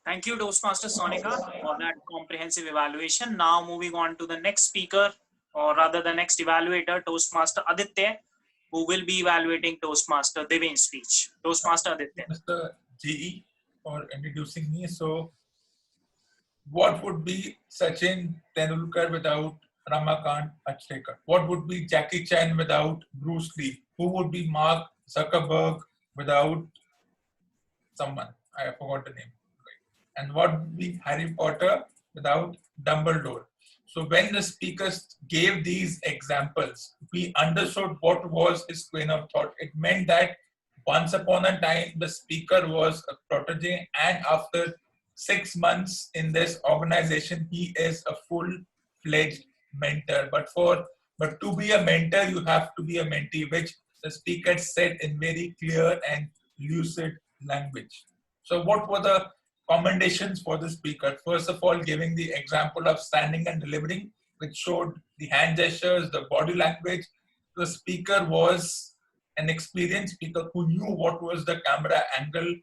Thank you, Toastmaster Sonika, for that comprehensive evaluation. Now moving on to the next speaker, or rather the next evaluator, Toastmaster Aditya, who will be evaluating Toastmaster Deven's speech. Toastmaster Aditya. Mr. GE for introducing me. So, what would be Sachin Tendulkar without Ramakant Achrekar? What would be Jackie Chan without Bruce Lee? Who would be Mark Zuckerberg without someone? I forgot the name. And what would be Harry Potter without Dumbledore? So when the speakers gave these examples, we understood what was his train of thought. It meant that once upon a time, the speaker was a protege, and after 6 months in this organization, he is a full-fledged mentor. But to be a mentor, you have to be a mentee, which the speaker said in very clear and lucid language. So what were the commendations for the speaker? First of all, giving the example of standing and delivering, which showed the hand gestures, the body language. The speaker was an experienced speaker who knew what was the camera angle,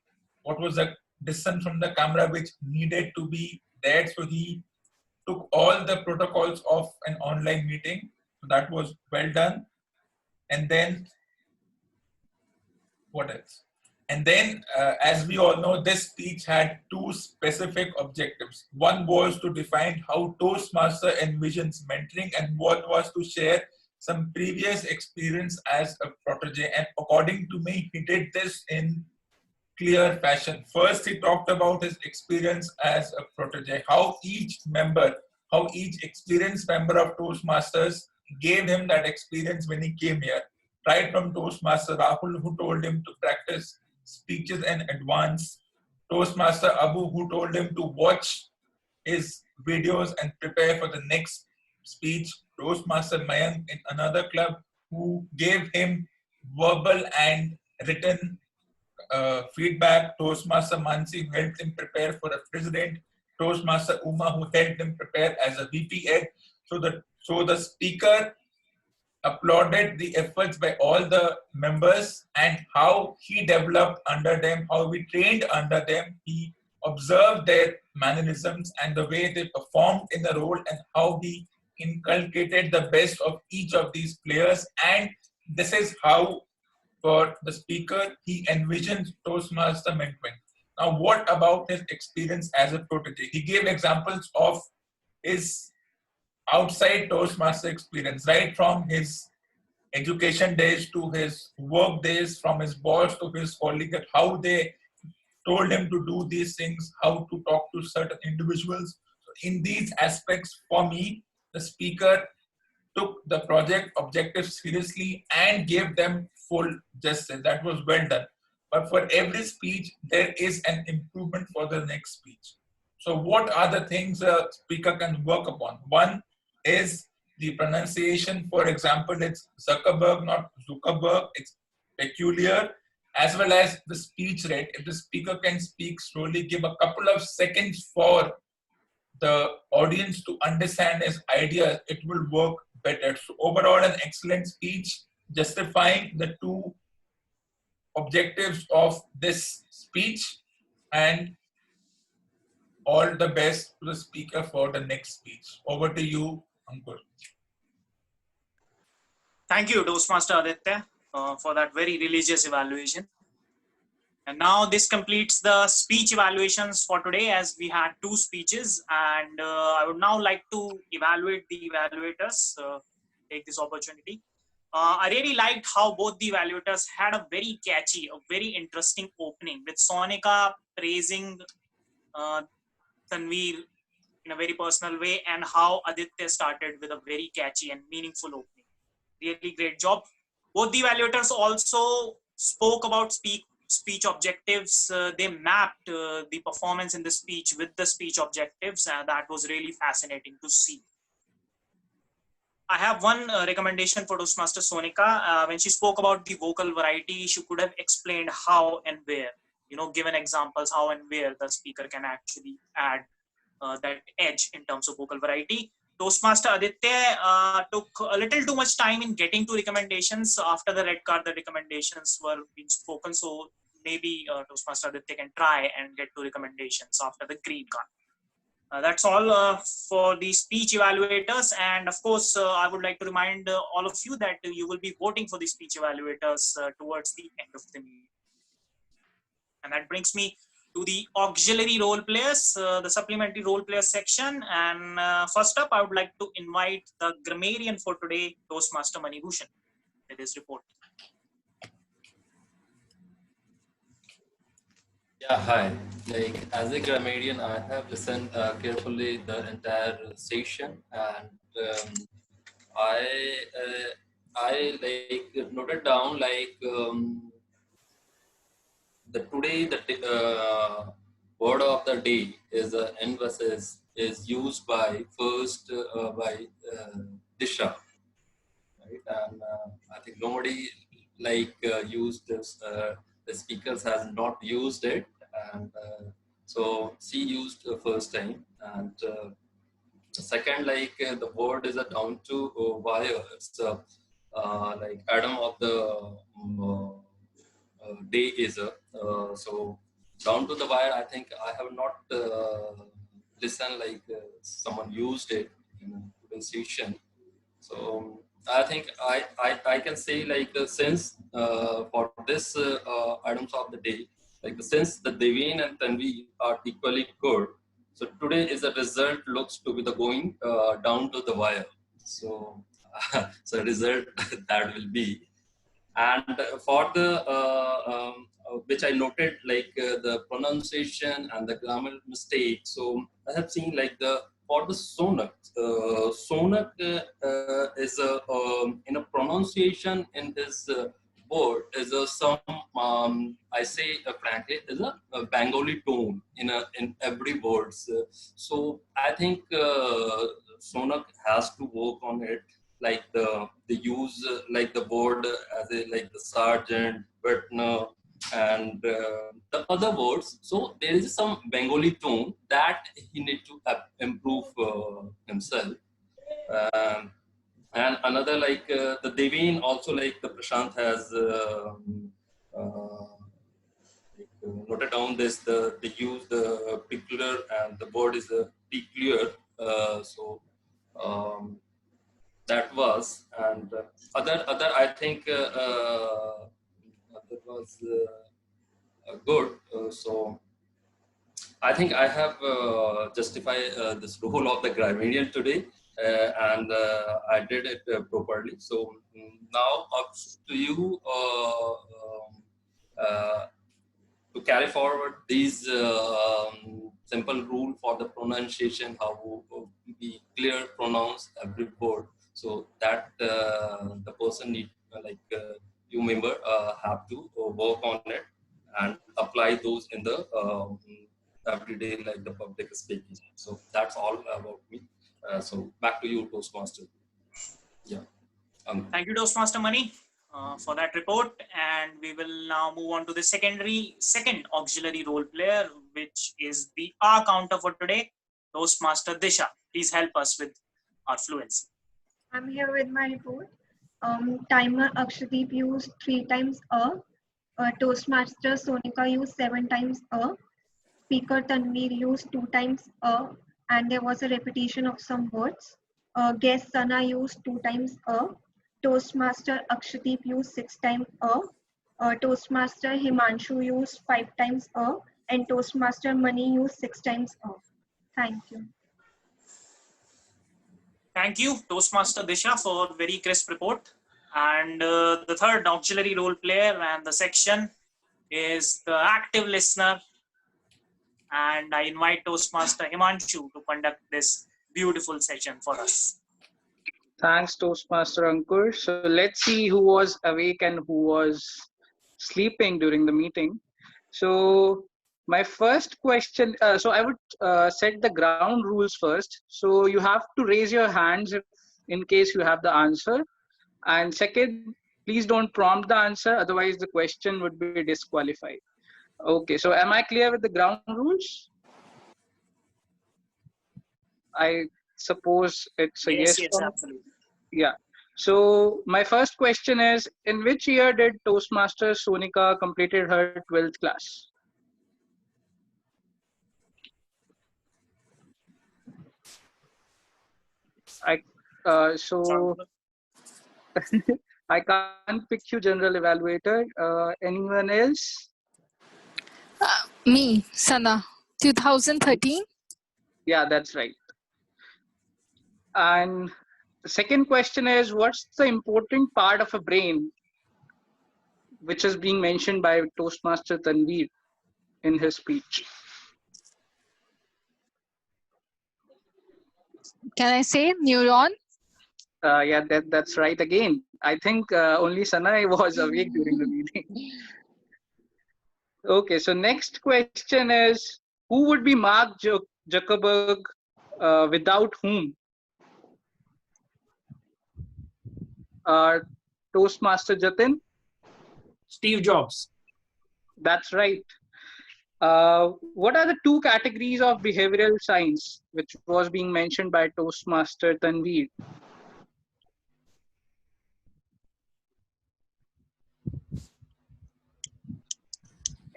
what was the distance from the camera which needed to be there. So he took all the protocols of an online meeting. So that was well done. And then, what else? And then, as we all know, this speech had two specific objectives. One was to define how Toastmaster envisions mentoring, and one was to share some previous experience as a protege, and according to me, he did this in clear fashion. First, he talked about his experience as a protege, how each experienced member of Toastmasters gave him that experience when he came here. Right from Toastmaster Rahul, who told him to practice speeches in advance, Toastmaster Abu, who told him to watch his videos and prepare for the next speech, Toastmaster Mayank in another club, who gave him verbal and written feedback, Toastmaster Mansi, who helped him prepare for a president, Toastmaster Uma, who helped him prepare as a VP Ed. So the speaker applauded the efforts by all the members and how he developed under them, how we trained under them. He observed their mannerisms and the way they performed in the role and how he inculcated the best of each of these players. And this is how, for the speaker, he envisioned Toastmaster mentoring. Now, what about his experience as a protege? He gave examples of his outside Toastmaster experience, right from his education days to his work days, from his boss to his colleague, how they told him to do these things, how to talk to certain individuals. So in these aspects, for me, the speaker took the project objectives seriously and gave them full justice. That was well done. But for every speech, there is an improvement for the next speech. So what are the things a speaker can work upon? One is the pronunciation. For example, it's Zuckerberg, not Zuckerberg. It's peculiar. As well as the speech rate. If the speaker can speak slowly, give a couple of seconds for the audience to understand his ideas, it will work better. So overall, an excellent speech justifying the two objectives of this speech, and all the best to the speaker for the next speech. Over to you, Ankur. Thank you, Toastmaster Aditya, for that very religious evaluation. And now this completes the speech evaluations for today, as we had two speeches, and I would now like to evaluate the evaluators. Take this opportunity. I really liked how both the evaluators had a very catchy, a very interesting opening, with Sonika praising Tanweer in a very personal way, and how Aditya started with a very catchy and meaningful opening. Really great job. Both the evaluators also spoke about speech objectives. They mapped the performance in the speech with the speech objectives, and that was really fascinating to see. I have one recommendation for Toastmaster Sonika. When she spoke about the vocal variety, she could have explained how and where, given examples how and where the speaker can actually add that edge in terms of vocal variety. Toastmaster Aditya took a little too much time in getting to recommendations. After the red card, the recommendations were being spoken. So maybe Toastmaster Aditya can try and get to recommendations after the green card. That's all for the speech evaluators. And of course, I would like to remind all of you that you will be voting for the speech evaluators towards the end of the meeting. And that brings me to the auxiliary role players, the supplementary role players section. And first up, I would like to invite the grammarian for today, Toastmaster Bhushan, with his report. Yeah, hi. As a grammarian, I have listened carefully the entire session, and I noted down the word of the day is emphasis is used by Disha, right? And I think nobody used this. The speakers has not used it, and so she used the first time. And second, the word is a down to wire. It's Adam of the day is a so down to the wire. I think I have not listened someone used it in today's session. So I think I can say since for this items of the day, since the Deven and Tanweer are equally good, so today is the result looks to be the going down to the wire. So so result that will be. And for the which I noted the pronunciation and the grammar mistake. So I have seen for the Sonak. Sonak is in a pronunciation in this word is some I say frankly is a Bengali tone in every words. So I think Sonak has to work on it. They use the word as the sergeant, partner, and the other words. So there is some Bengali tone that he need to improve himself. And another the Deven also the Prashant has noted down this. They use the peculiar and the word is peculiar. So. That was and other I think that was good. So I think I have justified this role of the grammarian today, and I did it properly. So now up to you to carry forward these simple rule for the pronunciation, how we clear pronounce every word, so that the person need you member have to work on it and apply those in the everyday the public speaking. So that's all about me. So back to you, Toastmaster. Yeah. Thank you, Toastmaster Mani, for that report. And we will now move on to the second auxiliary role player, which is the R counter for today, Toastmaster Disha. Please help us with our fluency. I'm here with my report. Timer Akashdeep used 3 times a. Toastmaster Sonika used 7 times a. Speaker Tanweer used 2 times a, and there was a repetition of some words. Guest Sana used 2 times a. Toastmaster Akashdeep used 6 times a. Toastmaster Himanshu used 5 times a, and Toastmaster Mani used 6 times a. Thank you. Thank you, Toastmaster Disha, for very crisp report. And the third auxiliary role player and the section is the active listener. And I invite Toastmaster Himanshu to conduct this beautiful session for us. Thanks, Toastmaster Ankur. So let's see who was awake and who was sleeping during the meeting. So my first question, so I would set the ground rules first. So you have to raise your hands in case you have the answer. And second, please don't prompt the answer, otherwise the question would be disqualified. Okay, so am I clear with the ground rules? I suppose it's a yes. Yes, absolutely. Yeah. So my first question is, in which year did Toastmaster Sonika completed her 12th class? So I can't pick you, General Evaluator. Anyone else? Me, Sana, 2013. Yeah, that's right. And the second question is, what's the important part of a brain which is being mentioned by Toastmaster Tanweer in his speech? Can I say neuron? Yeah, that's right again. I think only Sanai was awake during the meeting. Okay, so next question is, who would be Mark Zuckerberg without whom? Toastmaster Jatin? Steve Jobs. That's right. What are the 2 categories of behavioral science which was being mentioned by Toastmaster Tanweer?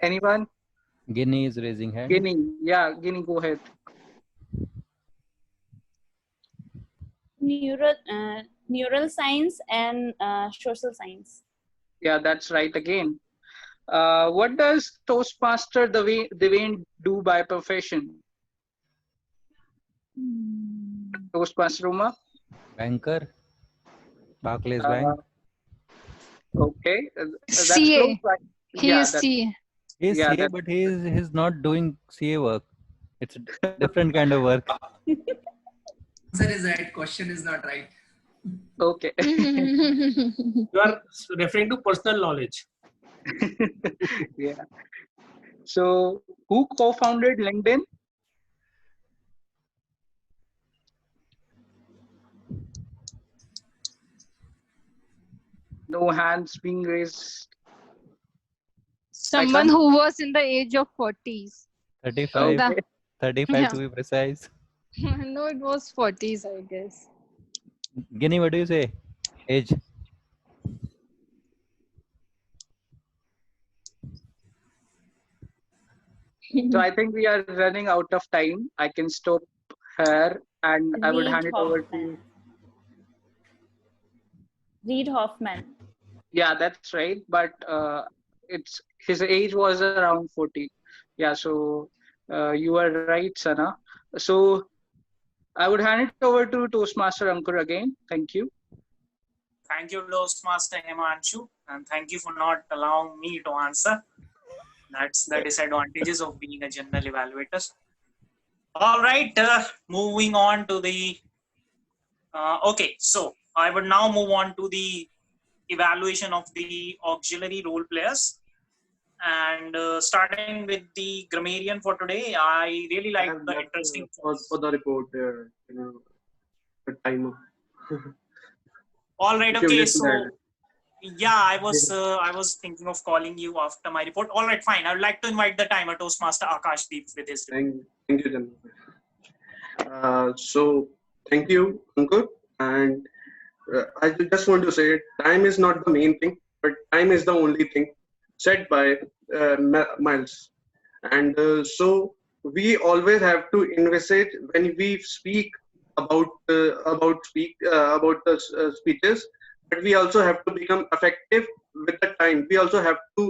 Anyone? Ginny is raising hand. Ginny, yeah, Ginny, go ahead. Neural science and social science. Yeah, that's right again. What does Toastmaster Deven do by profession? Toastmaster Uma? Banker. Barclays Bank. Okay, that's CA. close. But He yeah, is that's CA. He's yeah, CA, but he's not doing CA work. It's a different kind of work. Answer is right. Question is not right. okay. You are referring to personal knowledge. Yeah. So, who co-founded LinkedIn? No hands being raised. Someone Next who was in the age of 40s. 35, The- 35 Yeah. to be precise. No, it was 40s, I guess. Ginny, what do you say? Age. So I think we are running out of time. I can stop here, and I would Reid hand it over to Hoffman. you. Reid Hoffman. Yeah, that's right. But it's his age was around 40. Yeah, so you are right, Sana. So I would hand it over to Toastmaster Ankur again. Thank you. Thank you, Toastmaster Himanshu, and thank you for not allowing me to answer. That's the disadvantages of being a general evaluator. All right, moving on to the. Okay, so I would now move on to the evaluation of the auxiliary role players. And starting with the grammarian for today, I really like the interesting. For the report, the timer. All right, If you okay, get to so that. yeah, I was thinking of calling you after my report. All right, fine. I would like to invite the timer Toastmaster Akashdeep with his report. Thank you, Tanweer. So thank you, Ankur. And I just want to say, time is not the main thing, but time is the only thing, said by Miles. And so we always have to envisage when we speak about speeches, but we also have to become effective with the time. We also have to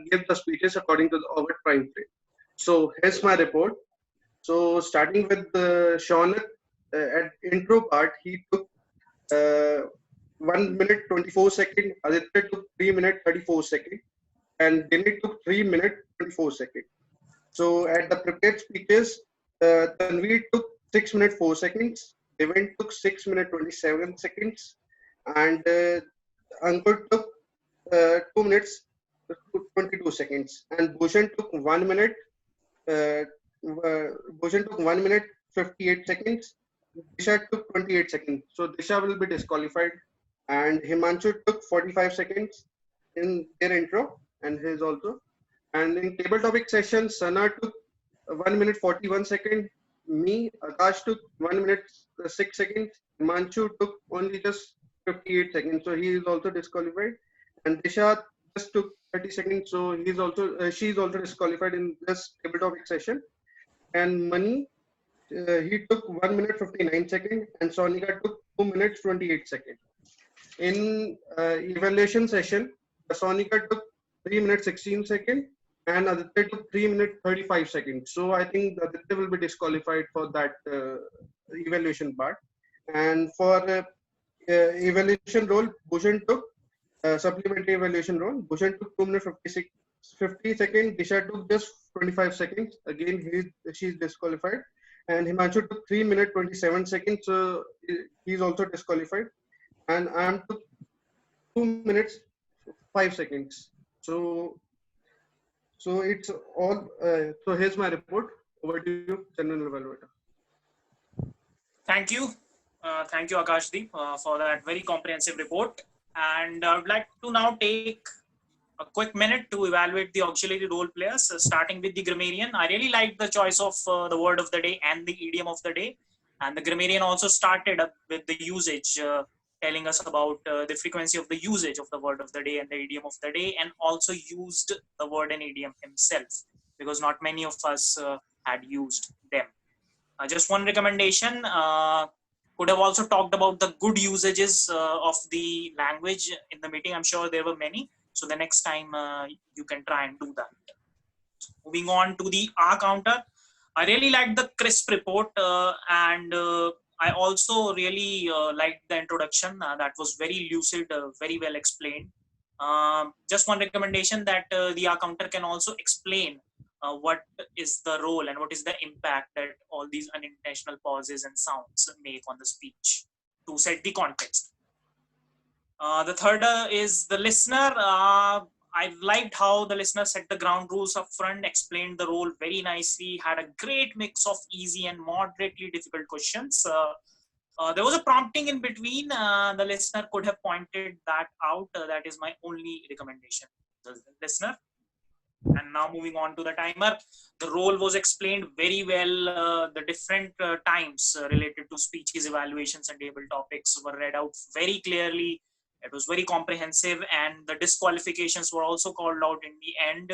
give the speeches according to our time frame. So here's my report. So starting with Sounak, at intro part, he took 1 minute 24 seconds. Aditya took 3 minutes 34 seconds, and Ginny took 3 minutes 24 seconds. So at the prepared speeches, Tanweer took 6 minutes 4 seconds. Deven took 6 minutes 27 seconds, and Ankur took 2 minutes 22 seconds, and Bhushan took 1 minute. Bhushan took 1 minute 58 seconds. Disha took 28 seconds. So Disha will be disqualified, and Himanshu took 45 seconds in their intro, and his also. And in table topic session, Sana took 1 minute 41 seconds. Me, Akash took 1 minute 6 seconds. Himanshu took only just 58 seconds, so he is also disqualified. And Disha just took 30 seconds, so he's also she's also disqualified in this table topic session. And Mani, he took 1 minute 59 seconds, and Sonika took 2 minutes 28 seconds. In evaluation session, Sonika took 3 minutes 16 seconds, and Aditya took 3 minutes 35 seconds. So I think Aditya will be disqualified for that evaluation part. And for evaluation role, Bhushan took supplementary evaluation role. Bhushan took 2 minutes 50 seconds. Disha took just 25 seconds. Again, she's disqualified. And Himanshu took 3 minutes 27 seconds. So he's also disqualified. And I took 2 minutes 5 seconds. So it's all. So here's my report. Over to you, General Evaluator. Thank you. Thank you, Akashdeep, for that very comprehensive report. And I would like to now take a quick minute to evaluate the auxiliary role players, starting with the grammarian. I really like the choice of the word of the day and the idiom of the day. And the grammarian also started up with the usage, telling us about the frequency of the usage of the word of the day and the idiom of the day, and also used the word and idiom himself, because not many of us had used them. Just one recommendation, could have also talked about the good usages of the language in the meeting. I'm sure there were many. So the next time you can try and do that. Moving on to the R counter. I really liked the crisp report, and I also really liked the introduction. That was very lucid, very well explained. Just one recommendation that the accountant can also explain what is the role and what is the impact that all these unintentional pauses and sounds make on the speech to set the context. The third is the listener. I liked how the listener set the ground rules up front, explained the role very nicely, had a great mix of easy and moderately difficult questions. There was a prompting in between. The listener could have pointed that out. That is my only recommendation, the listener. And now moving on to the timer. The role was explained very well. The different times related to speeches, evaluations, and table topics were read out very clearly. It was very comprehensive, and the disqualifications were also called out in the end,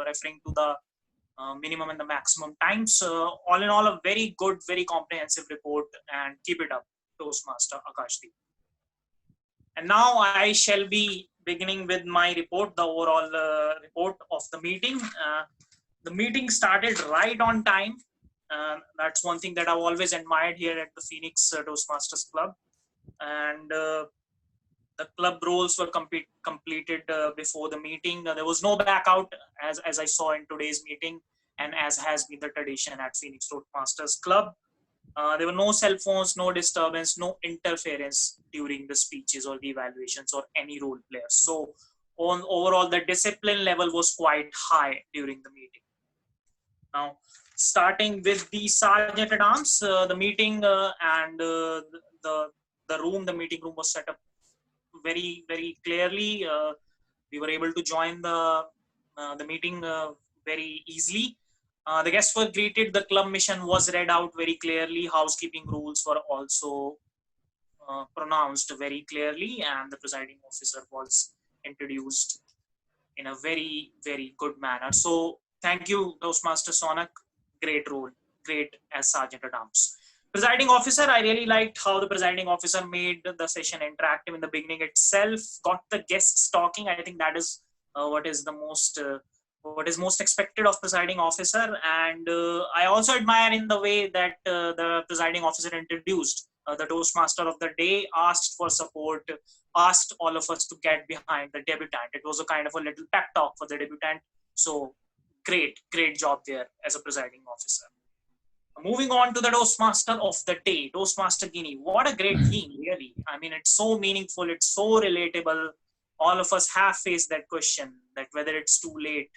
referring to the minimum and the maximum times. All in all, a very good, very comprehensive report, and keep it up, Toastmaster Akashdeep. And now I shall be beginning with my report, the overall report of the meeting. The meeting started right on time. That's one thing that I've always admired here at the Phoenix Toastmasters Club. And the club roles were completed before the meeting. There was no back out, as I saw in today's meeting, and as has been the tradition at Phoenix Toastmasters Club. There were no cell phones, no disturbance, no interference during the speeches or the evaluations or any role players. So overall, the discipline level was quite high during the meeting. Now, starting with the Sergeant at Arms, the meeting and the meeting room was set up very, very clearly. We were able to join the meeting very easily. The guests were greeted. The club mission was read out very clearly. Housekeeping rules were also pronounced very clearly, and the presiding officer was introduced in a very, very good manner. So thank you, Toastmaster Sounak. Great role, great as Sergeant at Arms. Presiding officer, I really liked how the presiding officer made the session interactive in the beginning itself, got the guests talking. I think that is what is most expected of presiding officer. And I also admire in the way that the presiding officer introduced the Toastmaster of the day, asked for support, asked all of us to get behind the debutant. It was a kind of a little pep talk for the debutant. So great job there as a presiding officer. Moving on to the Toastmaster of the day, Toastmaster Ginny. What a great theme, really. I mean, it's so meaningful, it's so relatable. All of us have faced that question, that whether it's too late,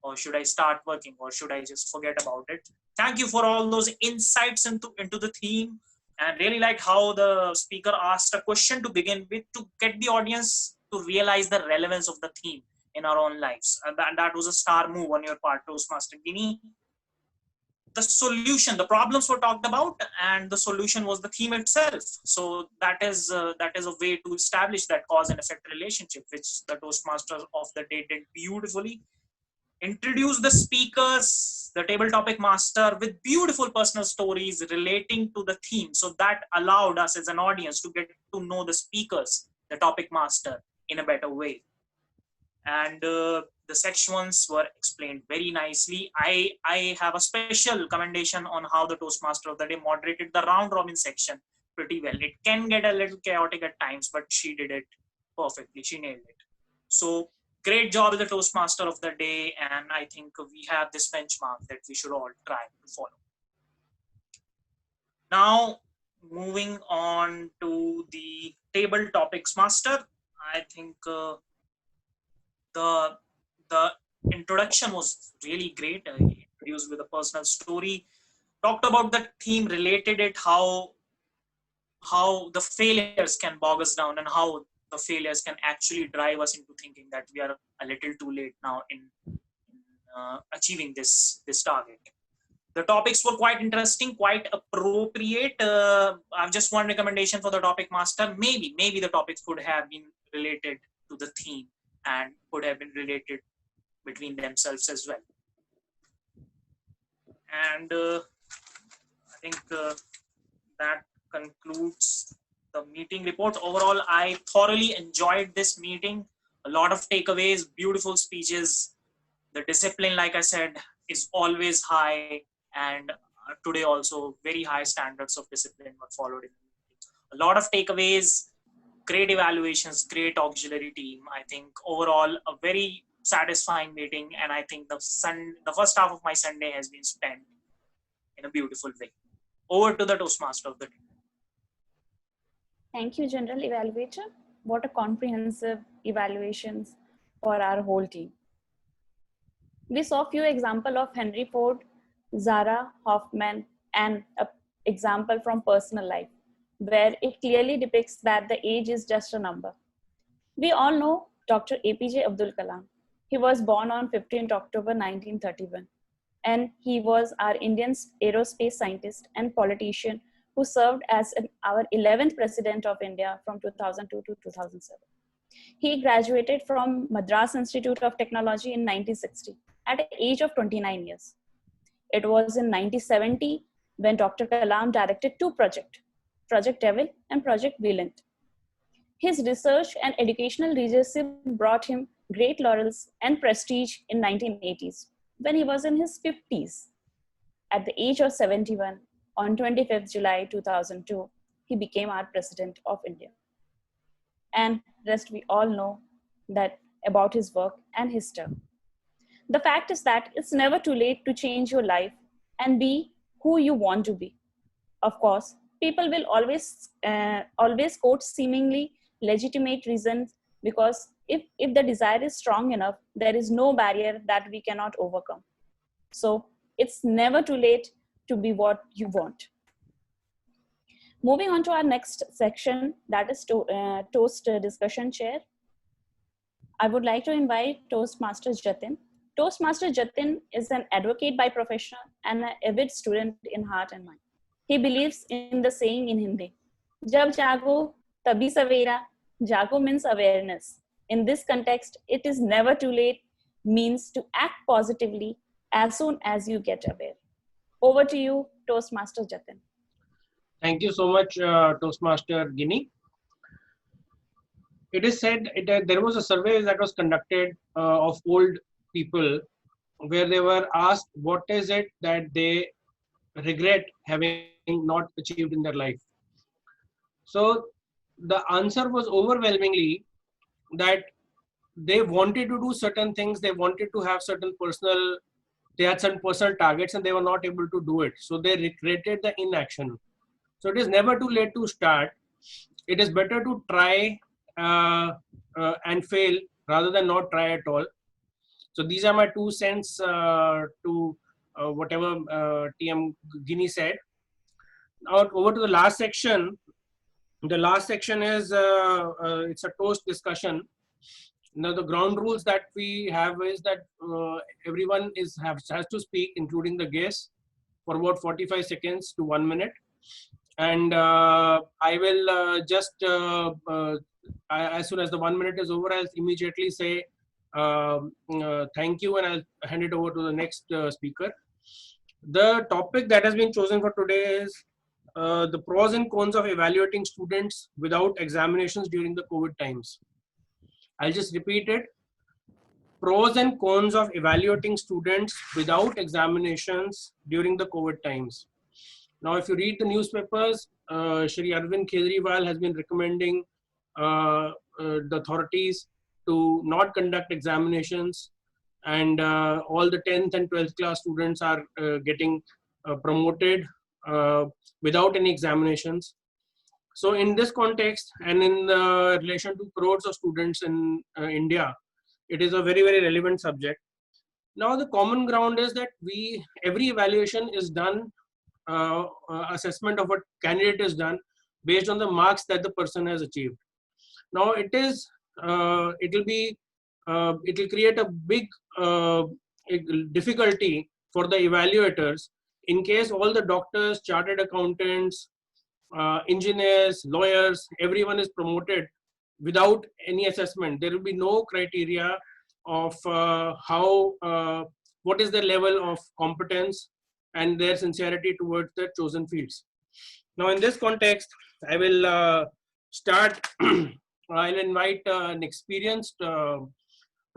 or should I start working, or should I just forget about it? Thank you for all those insights into the theme, and really like how the speaker asked a question to begin with to get the audience to realize the relevance of the theme in our own lives. And that was a star move on your part, Toastmaster Ginny. The solution, the problems were talked about, and the solution was the theme itself. So that is a way to establish that cause and effect relationship, which the Toastmaster of the day did beautifully. Introduce the speakers, the table topic master, with beautiful personal stories relating to the theme. So that allowed us as an audience to get to know the speakers, the topic master, in a better way. And the sections were explained very nicely. I have a special commendation on how the Toastmaster of the day moderated the round robin section pretty well. It can get a little chaotic at times, but she did it perfectly. She nailed it. So great job as the Toastmaster of the day. And I think we have this benchmark that we should all try to follow. Now, moving on to the table topics master. I think the introduction was really great. He introduced with a personal story, talked about the theme, related it, how the failures can bog us down, and how the failures can actually drive us into thinking that we are a little too late now in achieving this target. The topics were quite interesting, quite appropriate. I've just one recommendation for the topic master. Maybe the topics could have been related to the theme and could have been related between themselves as well. And I think that concludes the meeting report. Overall, I thoroughly enjoyed this meeting. A lot of takeaways, beautiful speeches. The discipline, like I said, is always high. And today also very high standards of discipline were followed in the meetings. A lot of takeaways, great evaluations, great auxiliary team. I think overall a very satisfying meeting, and I think the first half of my Sunday has been spent in a beautiful way. Over to the Toastmaster of the day. Thank you, General Evaluator. What a comprehensive evaluations for our whole team. We saw few examples of Henry Ford, Zara, Hoffman, and an example from personal life, where it clearly depicts that the age is just a number. We all know Dr. APJ Abdul Kalam. He was born on 15th October 1931, and he was our Indian aerospace scientist and politician who served as our 11th President of India from 2002 to 2007. He graduated from Madras Institute of Technology in 1960 at the age of 29 years. It was in 1970 when Dr. Kalam directed two projects, Project Deven and Project Brilliant. His research and educational leadership brought him great laurels and prestige in 1980s when he was in his 50s. At the age of 71, on 25th July 2002, he became our President of India. And rest we all know that about his work and his term. The fact is that it's never too late to change your life and be who you want to be. Of course, people will always quote seemingly legitimate reasons, because if the desire is strong enough, there is no barrier that we cannot overcome. So it's never too late to be what you want. Moving on to our next section, that is Toast Discussion Chair. I would like to invite Toastmaster Jatin. Toastmaster Jatin is an advocate by profession and an avid student in heart and mind. He believes in the saying in Hindi, Jab jago, tabi savera. Jago means awareness. In this context, it is never too late means to act positively as soon as you get aware. Over to you, Toastmaster Jatin. Thank you so much, Toastmaster Ginny. It is said there was a survey that was conducted of old people where they were asked what is it that they regret having not achieved in their life. So the answer was overwhelmingly that they wanted to do certain things, they wanted to have they had certain personal targets and they were not able to do it. So they regretted the inaction. So it is never too late to start. It is better to try and fail rather than not try at all. So these are my 2 cents to whatever TM Ginny said. Now over to the last section. The last section is it's a toast discussion. Now the ground rules that we have is that everyone has to speak, including the guests, for about 45 seconds to 1 minute. And I will just, as soon as the 1 minute is over, I'll immediately say thank you, and I'll hand it over to the next speaker. The topic that has been chosen for today is the pros and cons of evaluating students without examinations during the COVID times. I'll just repeat it. Pros and cons of evaluating students without examinations during the COVID times. Now, if you read the newspapers, Shri Arvind Kejriwal has been recommending the authorities to not conduct examinations, and all the 10th and 12th class students are getting promoted without any examinations. So in this context, and in relation to crores of students in India, it is a very, very relevant subject. Now the common ground is that every evaluation is done, assessment of a candidate is done based on the marks that the person has achieved. Now it will create a big difficulty for the evaluators in case all the doctors, chartered accountants, engineers, lawyers, everyone is promoted without any assessment. There will be no criteria of what is their level of competence and their sincerity towards their chosen fields. Now in this context, I will start. I'll invite an experienced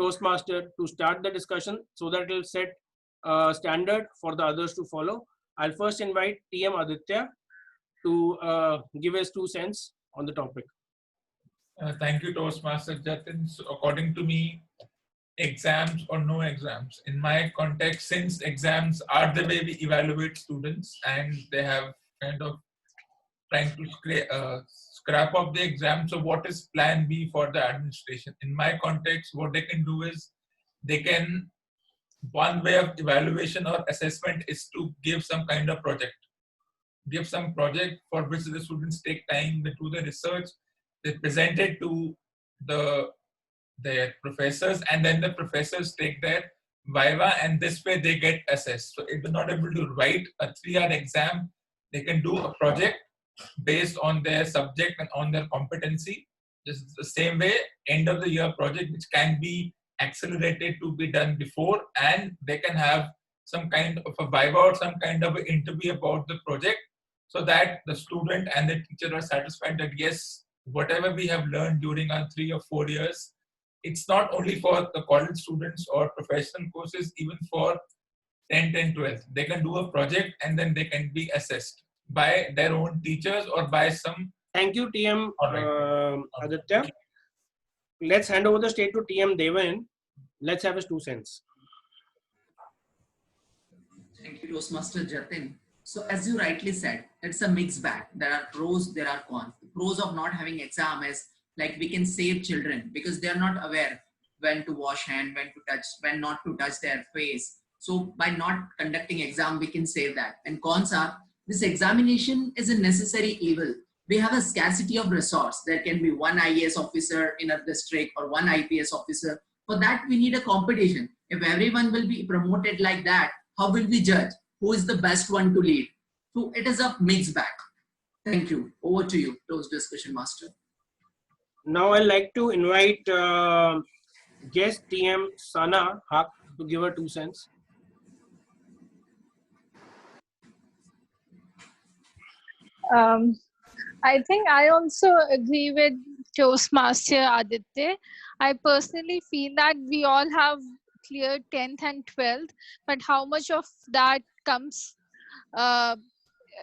Toastmaster to start the discussion so that it will set a standard for the others to follow. I'll first invite TM Aditya to give us 2 cents on the topic. Thank you, Toastmaster Jatin. So according to me, exams or no exams, in my context, since exams are the way we evaluate students and they have kind of trying to scrap up the exam. So what is plan B for the administration? In my context, what they can do is they can, one way of evaluation or assessment is to give some kind of project. Give some project for which the students take time, they do the research, they present it to their professors, and then the professors take their viva, and this way they get assessed. So if they're not able to write a 3-hour exam, they can do a project based on their subject and on their competency. This is the same way, end of the year project, which can be accelerated to be done before, and they can have some kind of a viva or some kind of an interview about the project, so that the student and the teacher are satisfied that yes, whatever we have learned during our 3 or 4 years, it's not only for the college students or professional courses, even for 10th and 12th. They can do a project and then they can be assessed by their own teachers or by some. Thank you, TM Aditya. Let's hand over the stage to TM Deven. Let's have his 2 cents. Thank you, Toastmaster Jatin. So as you rightly said, it's a mixed bag. There are pros, there are cons. The pros of not having exam is like we can save children because they are not aware when to wash hand, when to touch, when not to touch their face. So by not conducting exam, we can save that. And cons are, this examination is a necessary evil. We have a scarcity of resource. There can be one IAS officer in a district or one IPS officer. For that, we need a competition. If everyone will be promoted like that, how will we judge who is the best one to lead? So it is a mixed bag. Thank you. Over to you, Toast Discussion Master. Now I'd like to invite guest TM Sana Haq to give her 2 cents. I think I also agree with Toastmaster Aditya. I personally feel that we all have cleared 10th and 12th, but how much of that comes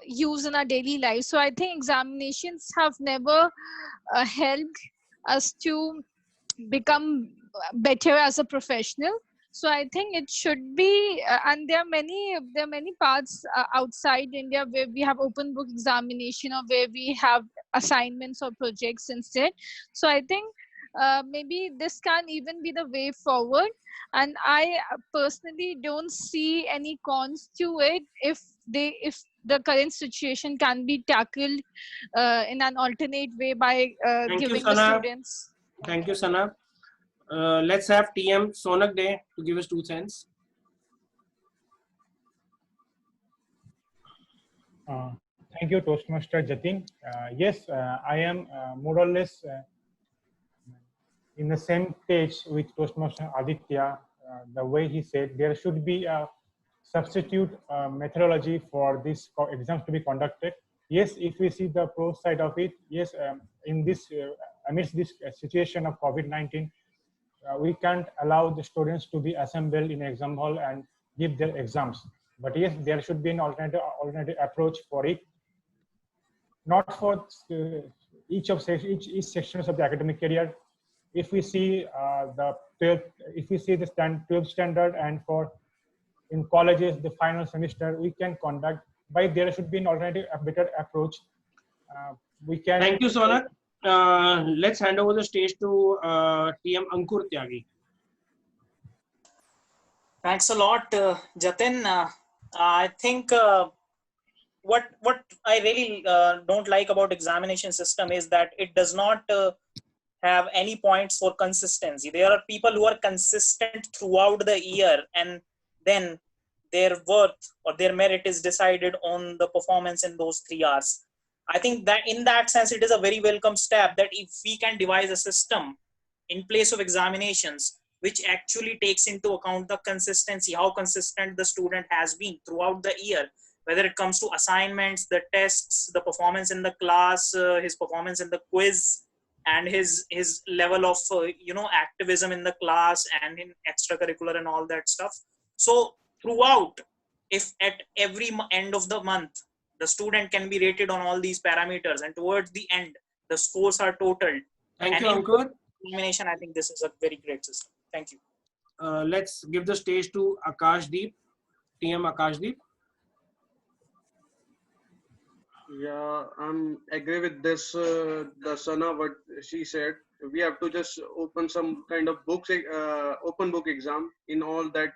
used in our daily life? So I think examinations have never helped us to become better as a professional. So I think it should be, and there are many parts outside India where we have open book examination or where we have assignments or projects instead. So I think maybe this can even be the way forward. And I personally don't see any cons to it if the current situation can be tackled in an alternate way by giving the students. Thank you, Sana. Let's have TM Sonak Day to give us 2 cents. Thank you, Toastmaster Jatin. Yes, I am more or less in the same page with Toastmaster Aditya. The way he said there should be a substitute methodology for this exams to be conducted. Yes, if we see the pro side of it, yes, in this amidst this situation of COVID-19, we can't allow the students to be assembled in exam hall and give their exams. But yes, there should be an alternative approach for it. Not for each sections of the academic career. If we see the 12th standard, and for in colleges the final semester, we can conduct. But there should be an alternative, a better approach. We can. Thank you, Sonak. Let's hand over the stage to TM Ankur Tyagi. Thanks a lot, Jatin. I think what I really don't like about examination system is that it does not have any points for consistency. There are people who are consistent throughout the year, and then their worth or their merit is decided on the performance in those 3 hours. I think that in that sense, it is a very welcome step that if we can devise a system in place of examinations, which actually takes into account the consistency, how consistent the student has been throughout the year, whether it comes to assignments, the tests, the performance in the class, his performance in the quiz, and his level of activism in the class and in extracurricular and all that stuff. So throughout, if at every end of the month the student can be rated on all these parameters, and towards the end the scores are totaled. Thank And you, in Ankur. examination, I think this is a very great system. Thank you. Let's give the stage to Akashdeep, TM Akashdeep. Yeah, I'm agree with this. The Sana, what she said. We have to just open some kind of books, open book exam in all that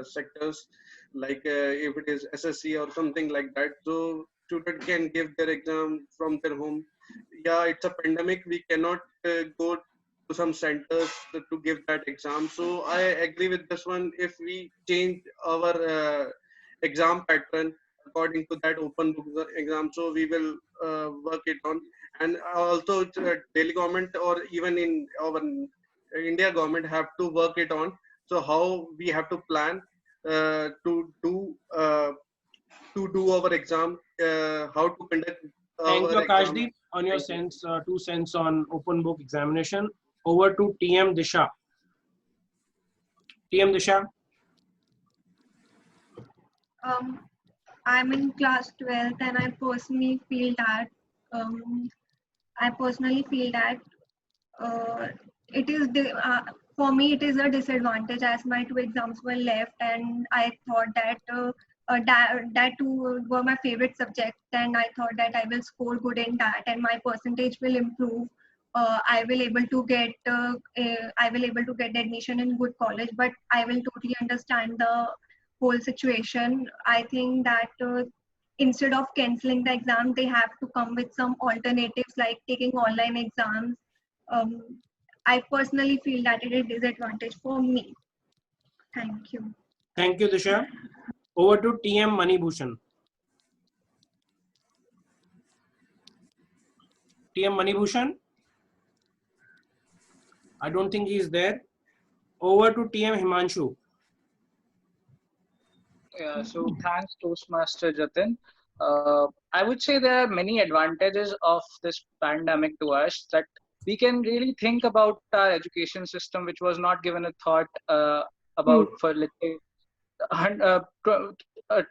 sectors, like if it is SSC or something like that. So student can give their exam from their home. Yeah, it's a pandemic. We cannot go to some centers to give that exam. So I agree with this one. If we change our exam pattern according to that open book exam, so we will work it on. And also Delhi government or even in our India government have to work it on. So how we have to plan to do our exam, how to conduct Thank you, our exam. Akashdeep, on your Thank you. 2 cents on open book examination. Over to TM Disha. TM Disha. I'm in class 12th, and I personally feel that uh, it is for me it is a disadvantage, as my 2 exams were left, and I thought that that two were my favorite subjects, and I thought that I will score good in that and my percentage will improve. I will able to get admission in good college, but I will totally understand the whole situation. I think that instead of canceling the exam, they have to come with some alternatives like taking online exams. um, I personally feel that it is disadvantage for me. Thank you. Thank you, Disha. Over to TM Manibhushan. TM Manibhushan. I don't think he is there. Over to TM Himanshu. Yeah, so thanks, Toastmaster Jatin. I would say there are many advantages of this pandemic to us, that we can really think about our education system, which was not given a thought about for, let's say,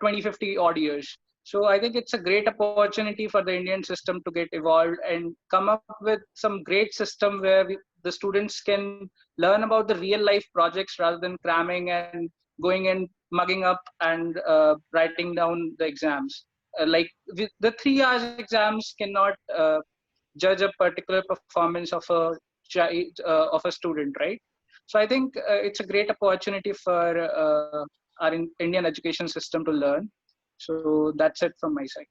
20, 50 odd years. So I think it's a great opportunity for the Indian system to get evolved and come up with some great system where the students can learn about the real life projects rather than cramming and going and mugging up and writing down the exams. Like the 3 hours exams cannot judge a particular performance of a student, right? So I think it's a great opportunity for our Indian education system to learn. So that's it from my side.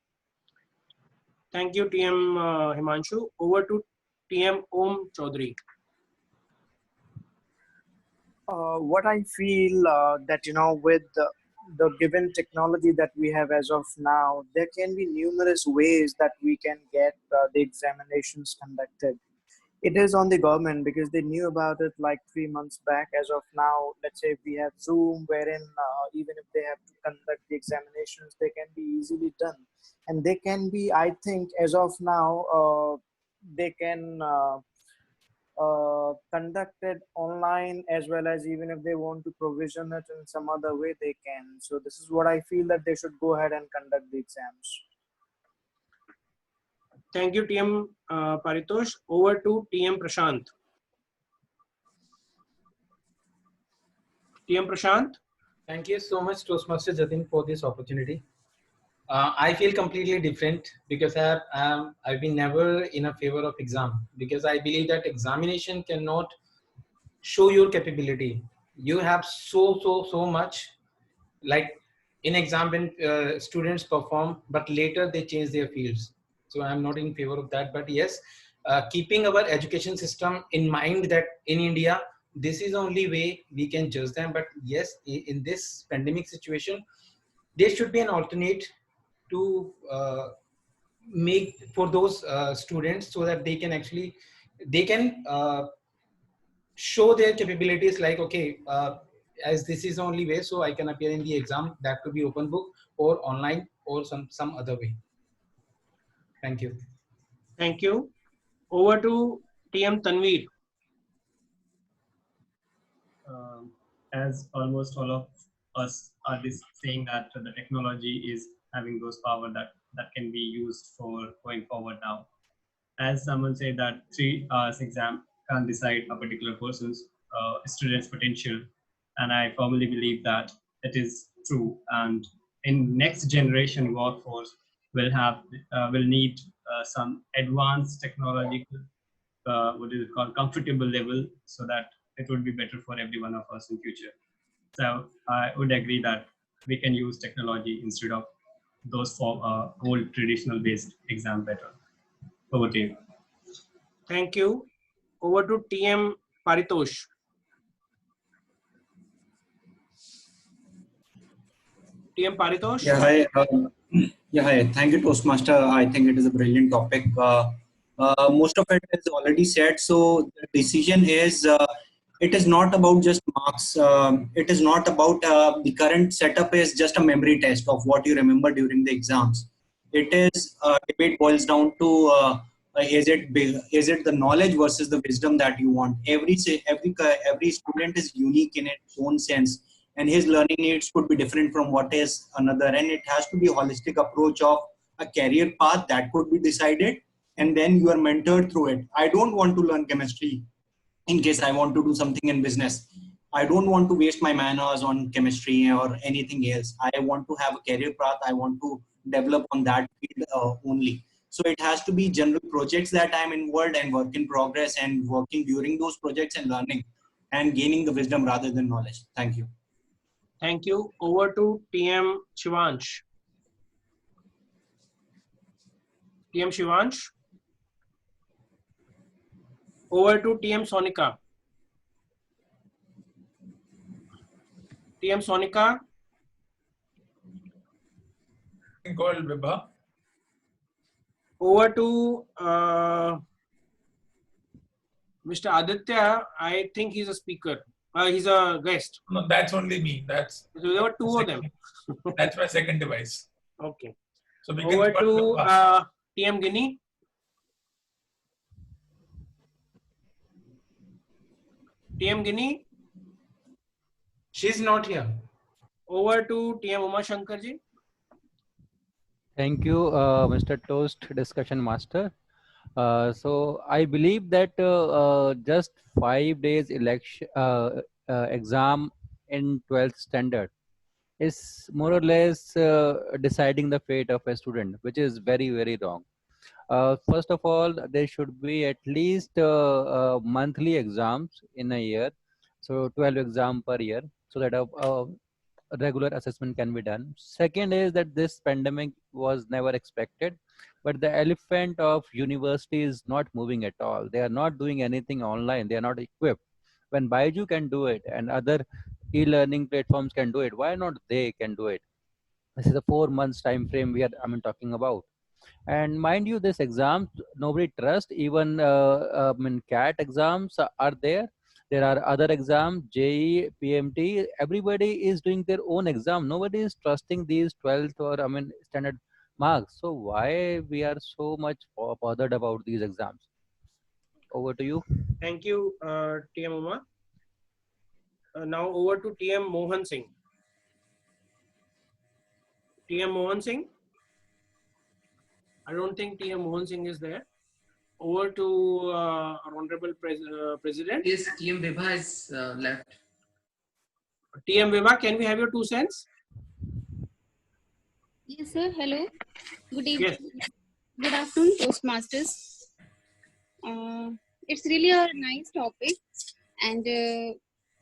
Thank you, TM Himanshu. Over to TM Om Chaudhary. What I feel that with the given technology that we have as of now, there can be numerous ways that we can get the examinations conducted. It is on the government because they knew about it like 3 months back. As of now, let's say we have Zoom, wherein even if they have to conduct the examinations, they can be easily done, and they can be, I think, as of now, they can. Conducted online, as well as even if they want to provision it in some other way, they can. So this is what I feel, that they should go ahead and conduct the exams. Thank you, TM Paritosh. Over to TM Prashant. TM Prashant. Thank you so much, Toastmaster Jatin, for this opportunity. I feel completely different because I've been never in a favor of exam, because I believe that examination cannot show your capability. You have so much, like in exam when students perform, but later they change their fields. So I'm not in favor of that. But yes, keeping our education system in mind that in India, this is the only way we can judge them. But yes, in this pandemic situation, there should be an alternate to make for those students, so that they can actually show their capabilities, like okay, as this is the only way, so I can appear in the exam. That could be open book or online or some other way. Thank you. Thank you. Over to TM Tanweer. As almost all of us are this saying that the technology is having those power that can be used for going forward now. As someone said that 3 hours exam can't decide a particular person's student's potential, and I firmly believe that it is true. And in next generation workforce will need some advanced technological what is it called, comfortable level, so that it would be better for every one of us in future. So I would agree that we can use technology instead of those old traditional based exam better. Over to you. Thank you. Over to TM Paritosh. TM Paritosh. Yeah, hi. Yeah, hi. Thank you, Toastmaster. I think it is a brilliant topic. Most of it is already said. So the decision is, it is not about just marks. It is not about the current setup is just a memory test of what you remember during the exams. It is debate boils down to is it the knowledge versus the wisdom that you want. Every student is unique in its own sense, and his learning needs could be different from what is another, and it has to be a holistic approach of a career path that could be decided, and then you are mentored through it. I don't want to learn chemistry in case I want to do something in business. I don't want to waste my man hours on chemistry or anything else. I want to have a career path. I want to develop on that field only. So it has to be general projects that I'm involved and work in progress, and working during those projects and learning and gaining the wisdom rather than knowledge. Thank you. Thank you. Over to TM Shivansh. TM Shivansh. Over to TM Sonika. TM Sonika. Call Vibha. Over to Mr. Aditya. I think he's a speaker. He's a guest. No, that's only me. That's so there were 2 of them. That's my second device. Okay. So we over can to TM Ginny. TM Ginny. She's not here. Over to TM Uma Shankarji. Thank you, Mr. Toast Discussion Master. So I believe that just 5 days exam in 12th standard is more or less deciding the fate of a student, which is very, very wrong. First of all, there should be at least monthly exams in a year. So 12 exams per year, so that a regular assessment can be done. Second is that this pandemic was never expected, but the elephant of university is not moving at all. They are not doing anything online. They are not equipped. When Baiju can do it and other e-learning platforms can do it, why not they can do it? This is a 4 months time frame we are talking about. And mind you, this exams nobody trust. Even CAT exams are there. There are other exams, JEE, PMT. Everybody is doing their own exam. Nobody is trusting these 12th or standard marks. So why we are so much bothered about these exams? Over to you. Thank you, TM Uma. Now over to TM Mohan Singh. TM Mohan Singh. I don't think TM Mohan Singh is there. Over to our Honorable President. Yes, TM Vibha is left. TM Vibha, can we have your 2 cents? Yes, sir. Hello. Good evening. Yes. Good afternoon, Toastmasters. It's really a nice topic, and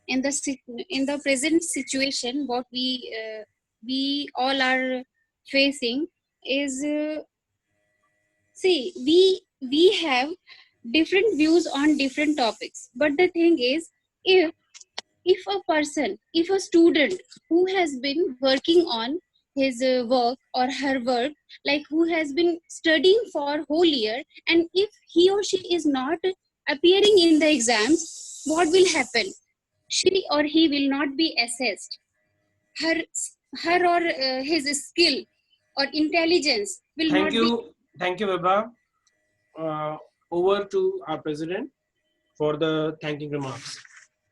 in the present situation, what we all are facing is see, we have different views on different topics, but the thing is, if a student who has been working on his work or her work, like who has been studying for whole year, and if he or she is not appearing in the exams, what will happen? She or he will not be assessed. Her or his skill or intelligence will Thank not you. be. Thank you, Vibha. Over to our President for the thanking remarks.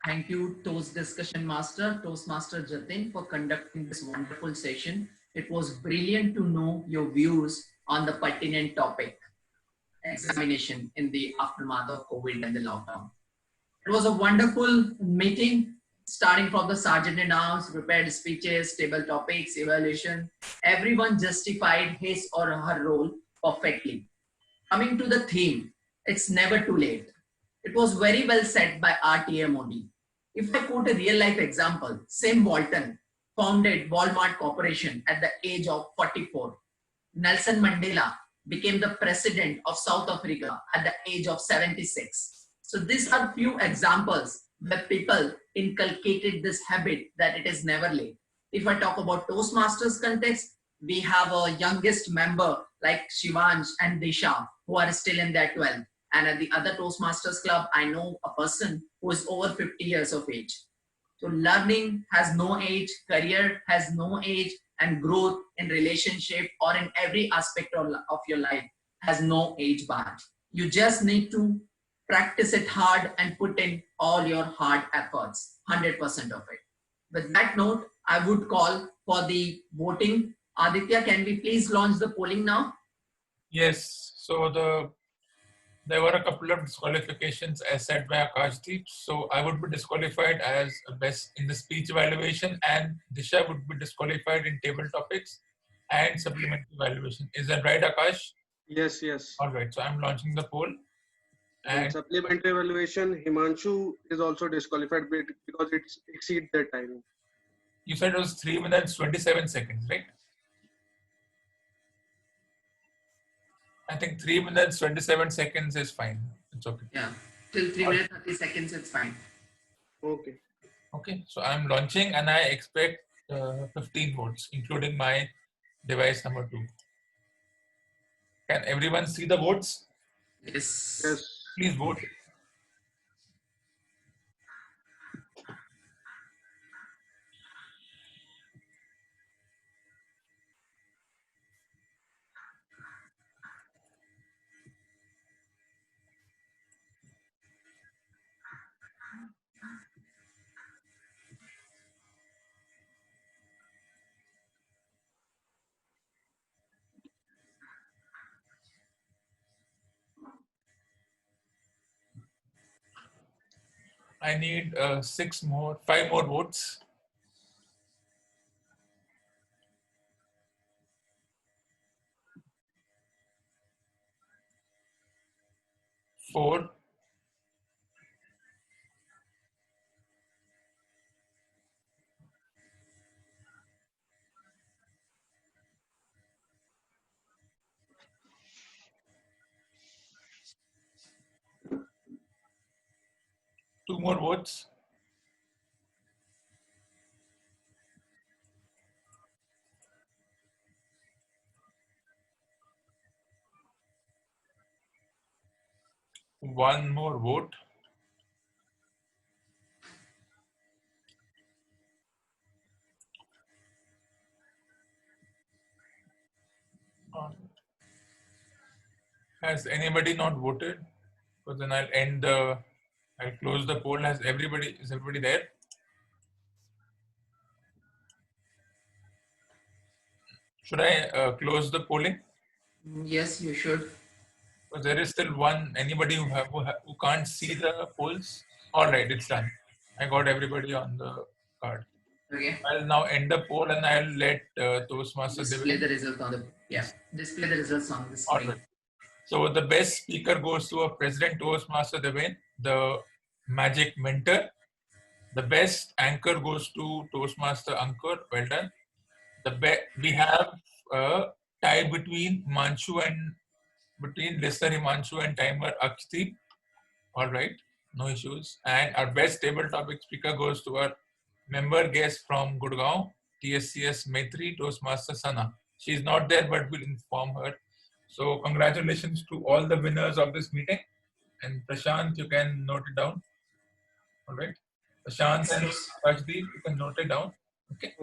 Thank you, Toast Discussion Master, Toastmaster Jatin, for conducting this wonderful session. It was brilliant to know your views on the pertinent topic, examination in the aftermath of COVID and the lockdown. It was a wonderful meeting, starting from the sergeant in arms, prepared speeches, table topics, evaluation. Everyone justified his or her role perfectly. Coming to the theme, it's never too late. It was very well said by our TMOD. If I quote a real life example, Sam Walton founded Walmart Corporation at the age of 44. Nelson Mandela became the president of South Africa at the age of 76. So these are few examples where people inculcated this habit that it is never late. If I talk about Toastmasters context, we have a youngest member like Shivansh and Disha who are still in their 12th. And at the other Toastmasters club, I know a person who is over 50 years of age. So learning has no age, career has no age, and growth in relationship or in every aspect of your life has no age bar. You just need to practice it hard and put in all your hard efforts, 100% of it. With that note, I would call for the voting. Aditya, can we please launch the polling now? Yes. So there were a couple of disqualifications as said by Akashdeep. So I would be disqualified as best in the speech evaluation, and Disha would be disqualified in table topics and supplementary evaluation. Is that right, Akash? Yes, yes. All right. So I'm launching the poll. And supplementary evaluation, Himanshu is also disqualified because it exceeds their time. You said it was 3 minutes 27 seconds, right? I think 3 minutes 27 seconds is fine. It's okay. Yeah, till 3 minutes 30 seconds, it's fine. Okay. Okay, so I'm launching and I expect 15 votes, including my device number 2. Can everyone see the votes? Yes. Yes. Please vote. I need 5 more votes. 4. 2 more votes. 1 more vote. Has anybody not voted? Because then I'll close the poll. Is everybody there? Should I close the polling? Yes, you should. Because there is still anybody who can't see the polls. All right, it's done. I got everybody on the card. Okay. I'll now end the poll and I'll let Toastmaster display Deven. the result on the display the results on the screen. All right. So the best speaker goes to a President Toastmaster Deven, the Magic Mentor. The best anchor goes to Toastmaster Ankur. Well done. We have a tie between listener Himanshu and timer Akashdeep. All right, no issues. And our best table topic speaker goes to our member guest from Gurgaon, TSCS Maitri, Toastmaster Sana. She's not there, but we'll inform her. So congratulations to all the winners of this meeting. And Prashant, you can note it down. All right. Prashant and Akashdeep, you can note it down. Okay.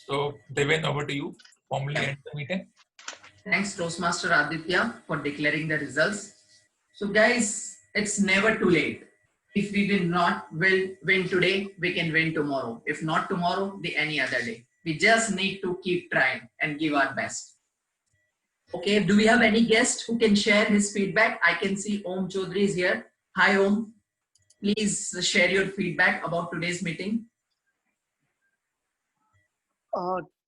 So Deven, over to you. Formally end the meeting. Thanks, Toastmaster Aditya, for declaring the results. So guys, it's never too late. If we did not win today, we can win tomorrow. If not tomorrow, the any other day. We just need to keep trying and give our best. Okay, do we have any guest who can share his feedback? I can see Om Chaudhary is here. Hi Om, please share your feedback about today's meeting.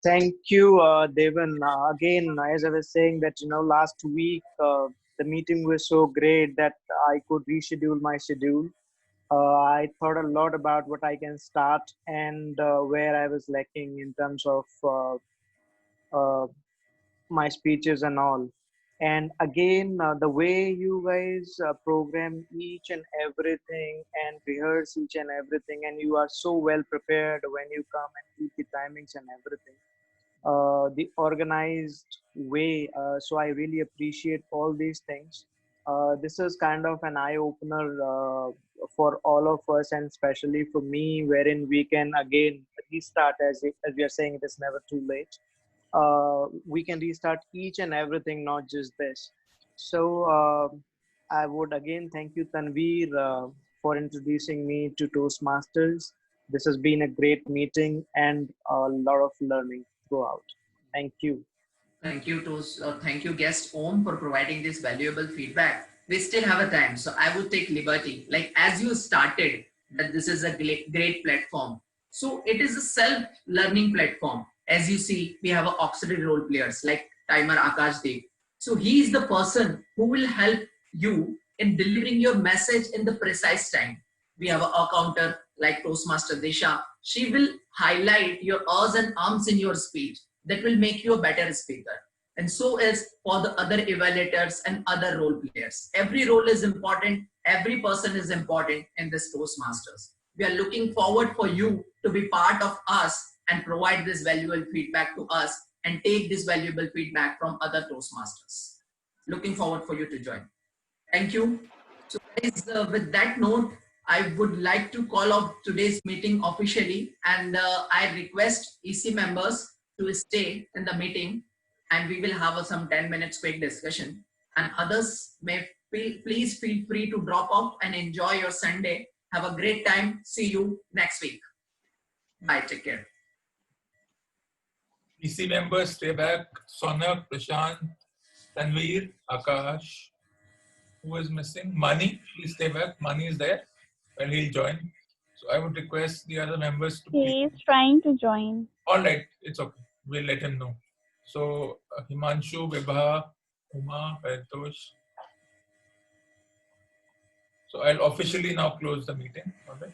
Thank you, Deven. Again, as I was saying that, last week, the meeting was so great that I could reschedule my schedule. I thought a lot about what I can start and where I was lacking in terms of my speeches and all. And again, the way you guys program each and everything and rehearse each and everything, and you are so well prepared when you come and keep the timings and everything. The organized way. So I really appreciate all these things. This is kind of an eye opener for all of us, and especially for me, wherein we can again restart, as we are saying, it is never too late. We can restart each and everything, not just this. So I would again thank you, Tanveer, for introducing me to Toastmasters. This has been a great meeting and a lot of learning throughout. Thank you. Thank you thank you guest Om for providing this valuable feedback. We still have a time, so I would take liberty, like as you started, that this is a great platform. So it is a self-learning platform. As you see, we have auxiliary role players like timer Akashdeep. So he is the person who will help you in delivering your message in the precise time. We have a counter like Toastmaster Disha. She will highlight your ahs and ums in your speech. That will make you a better speaker. And so is for the other evaluators and other role players. Every role is important. Every person is important in this Toastmasters. We are looking forward for you to be part of us and provide this valuable feedback to us and take this valuable feedback from other Toastmasters. Looking forward for you to join. Thank you. So guys, with that note, I would like to call off today's meeting officially, and I request EC members to stay in the meeting, and we will have some 10 minutes quick discussion, and others may please feel free to drop off and enjoy your Sunday. Have a great time. See you next week. Bye. Take care. EC members stay back. Sonak, Bhushan, Tanweer, Akash. Who is missing? Mani, please stay back. Mani is there. Well, he'll join. So I would request the other members to He is trying to join. All right, it's okay. We'll let him know. So Himanshu, Vibha, Uma, Paritosh. So I'll officially now close the meeting. All right.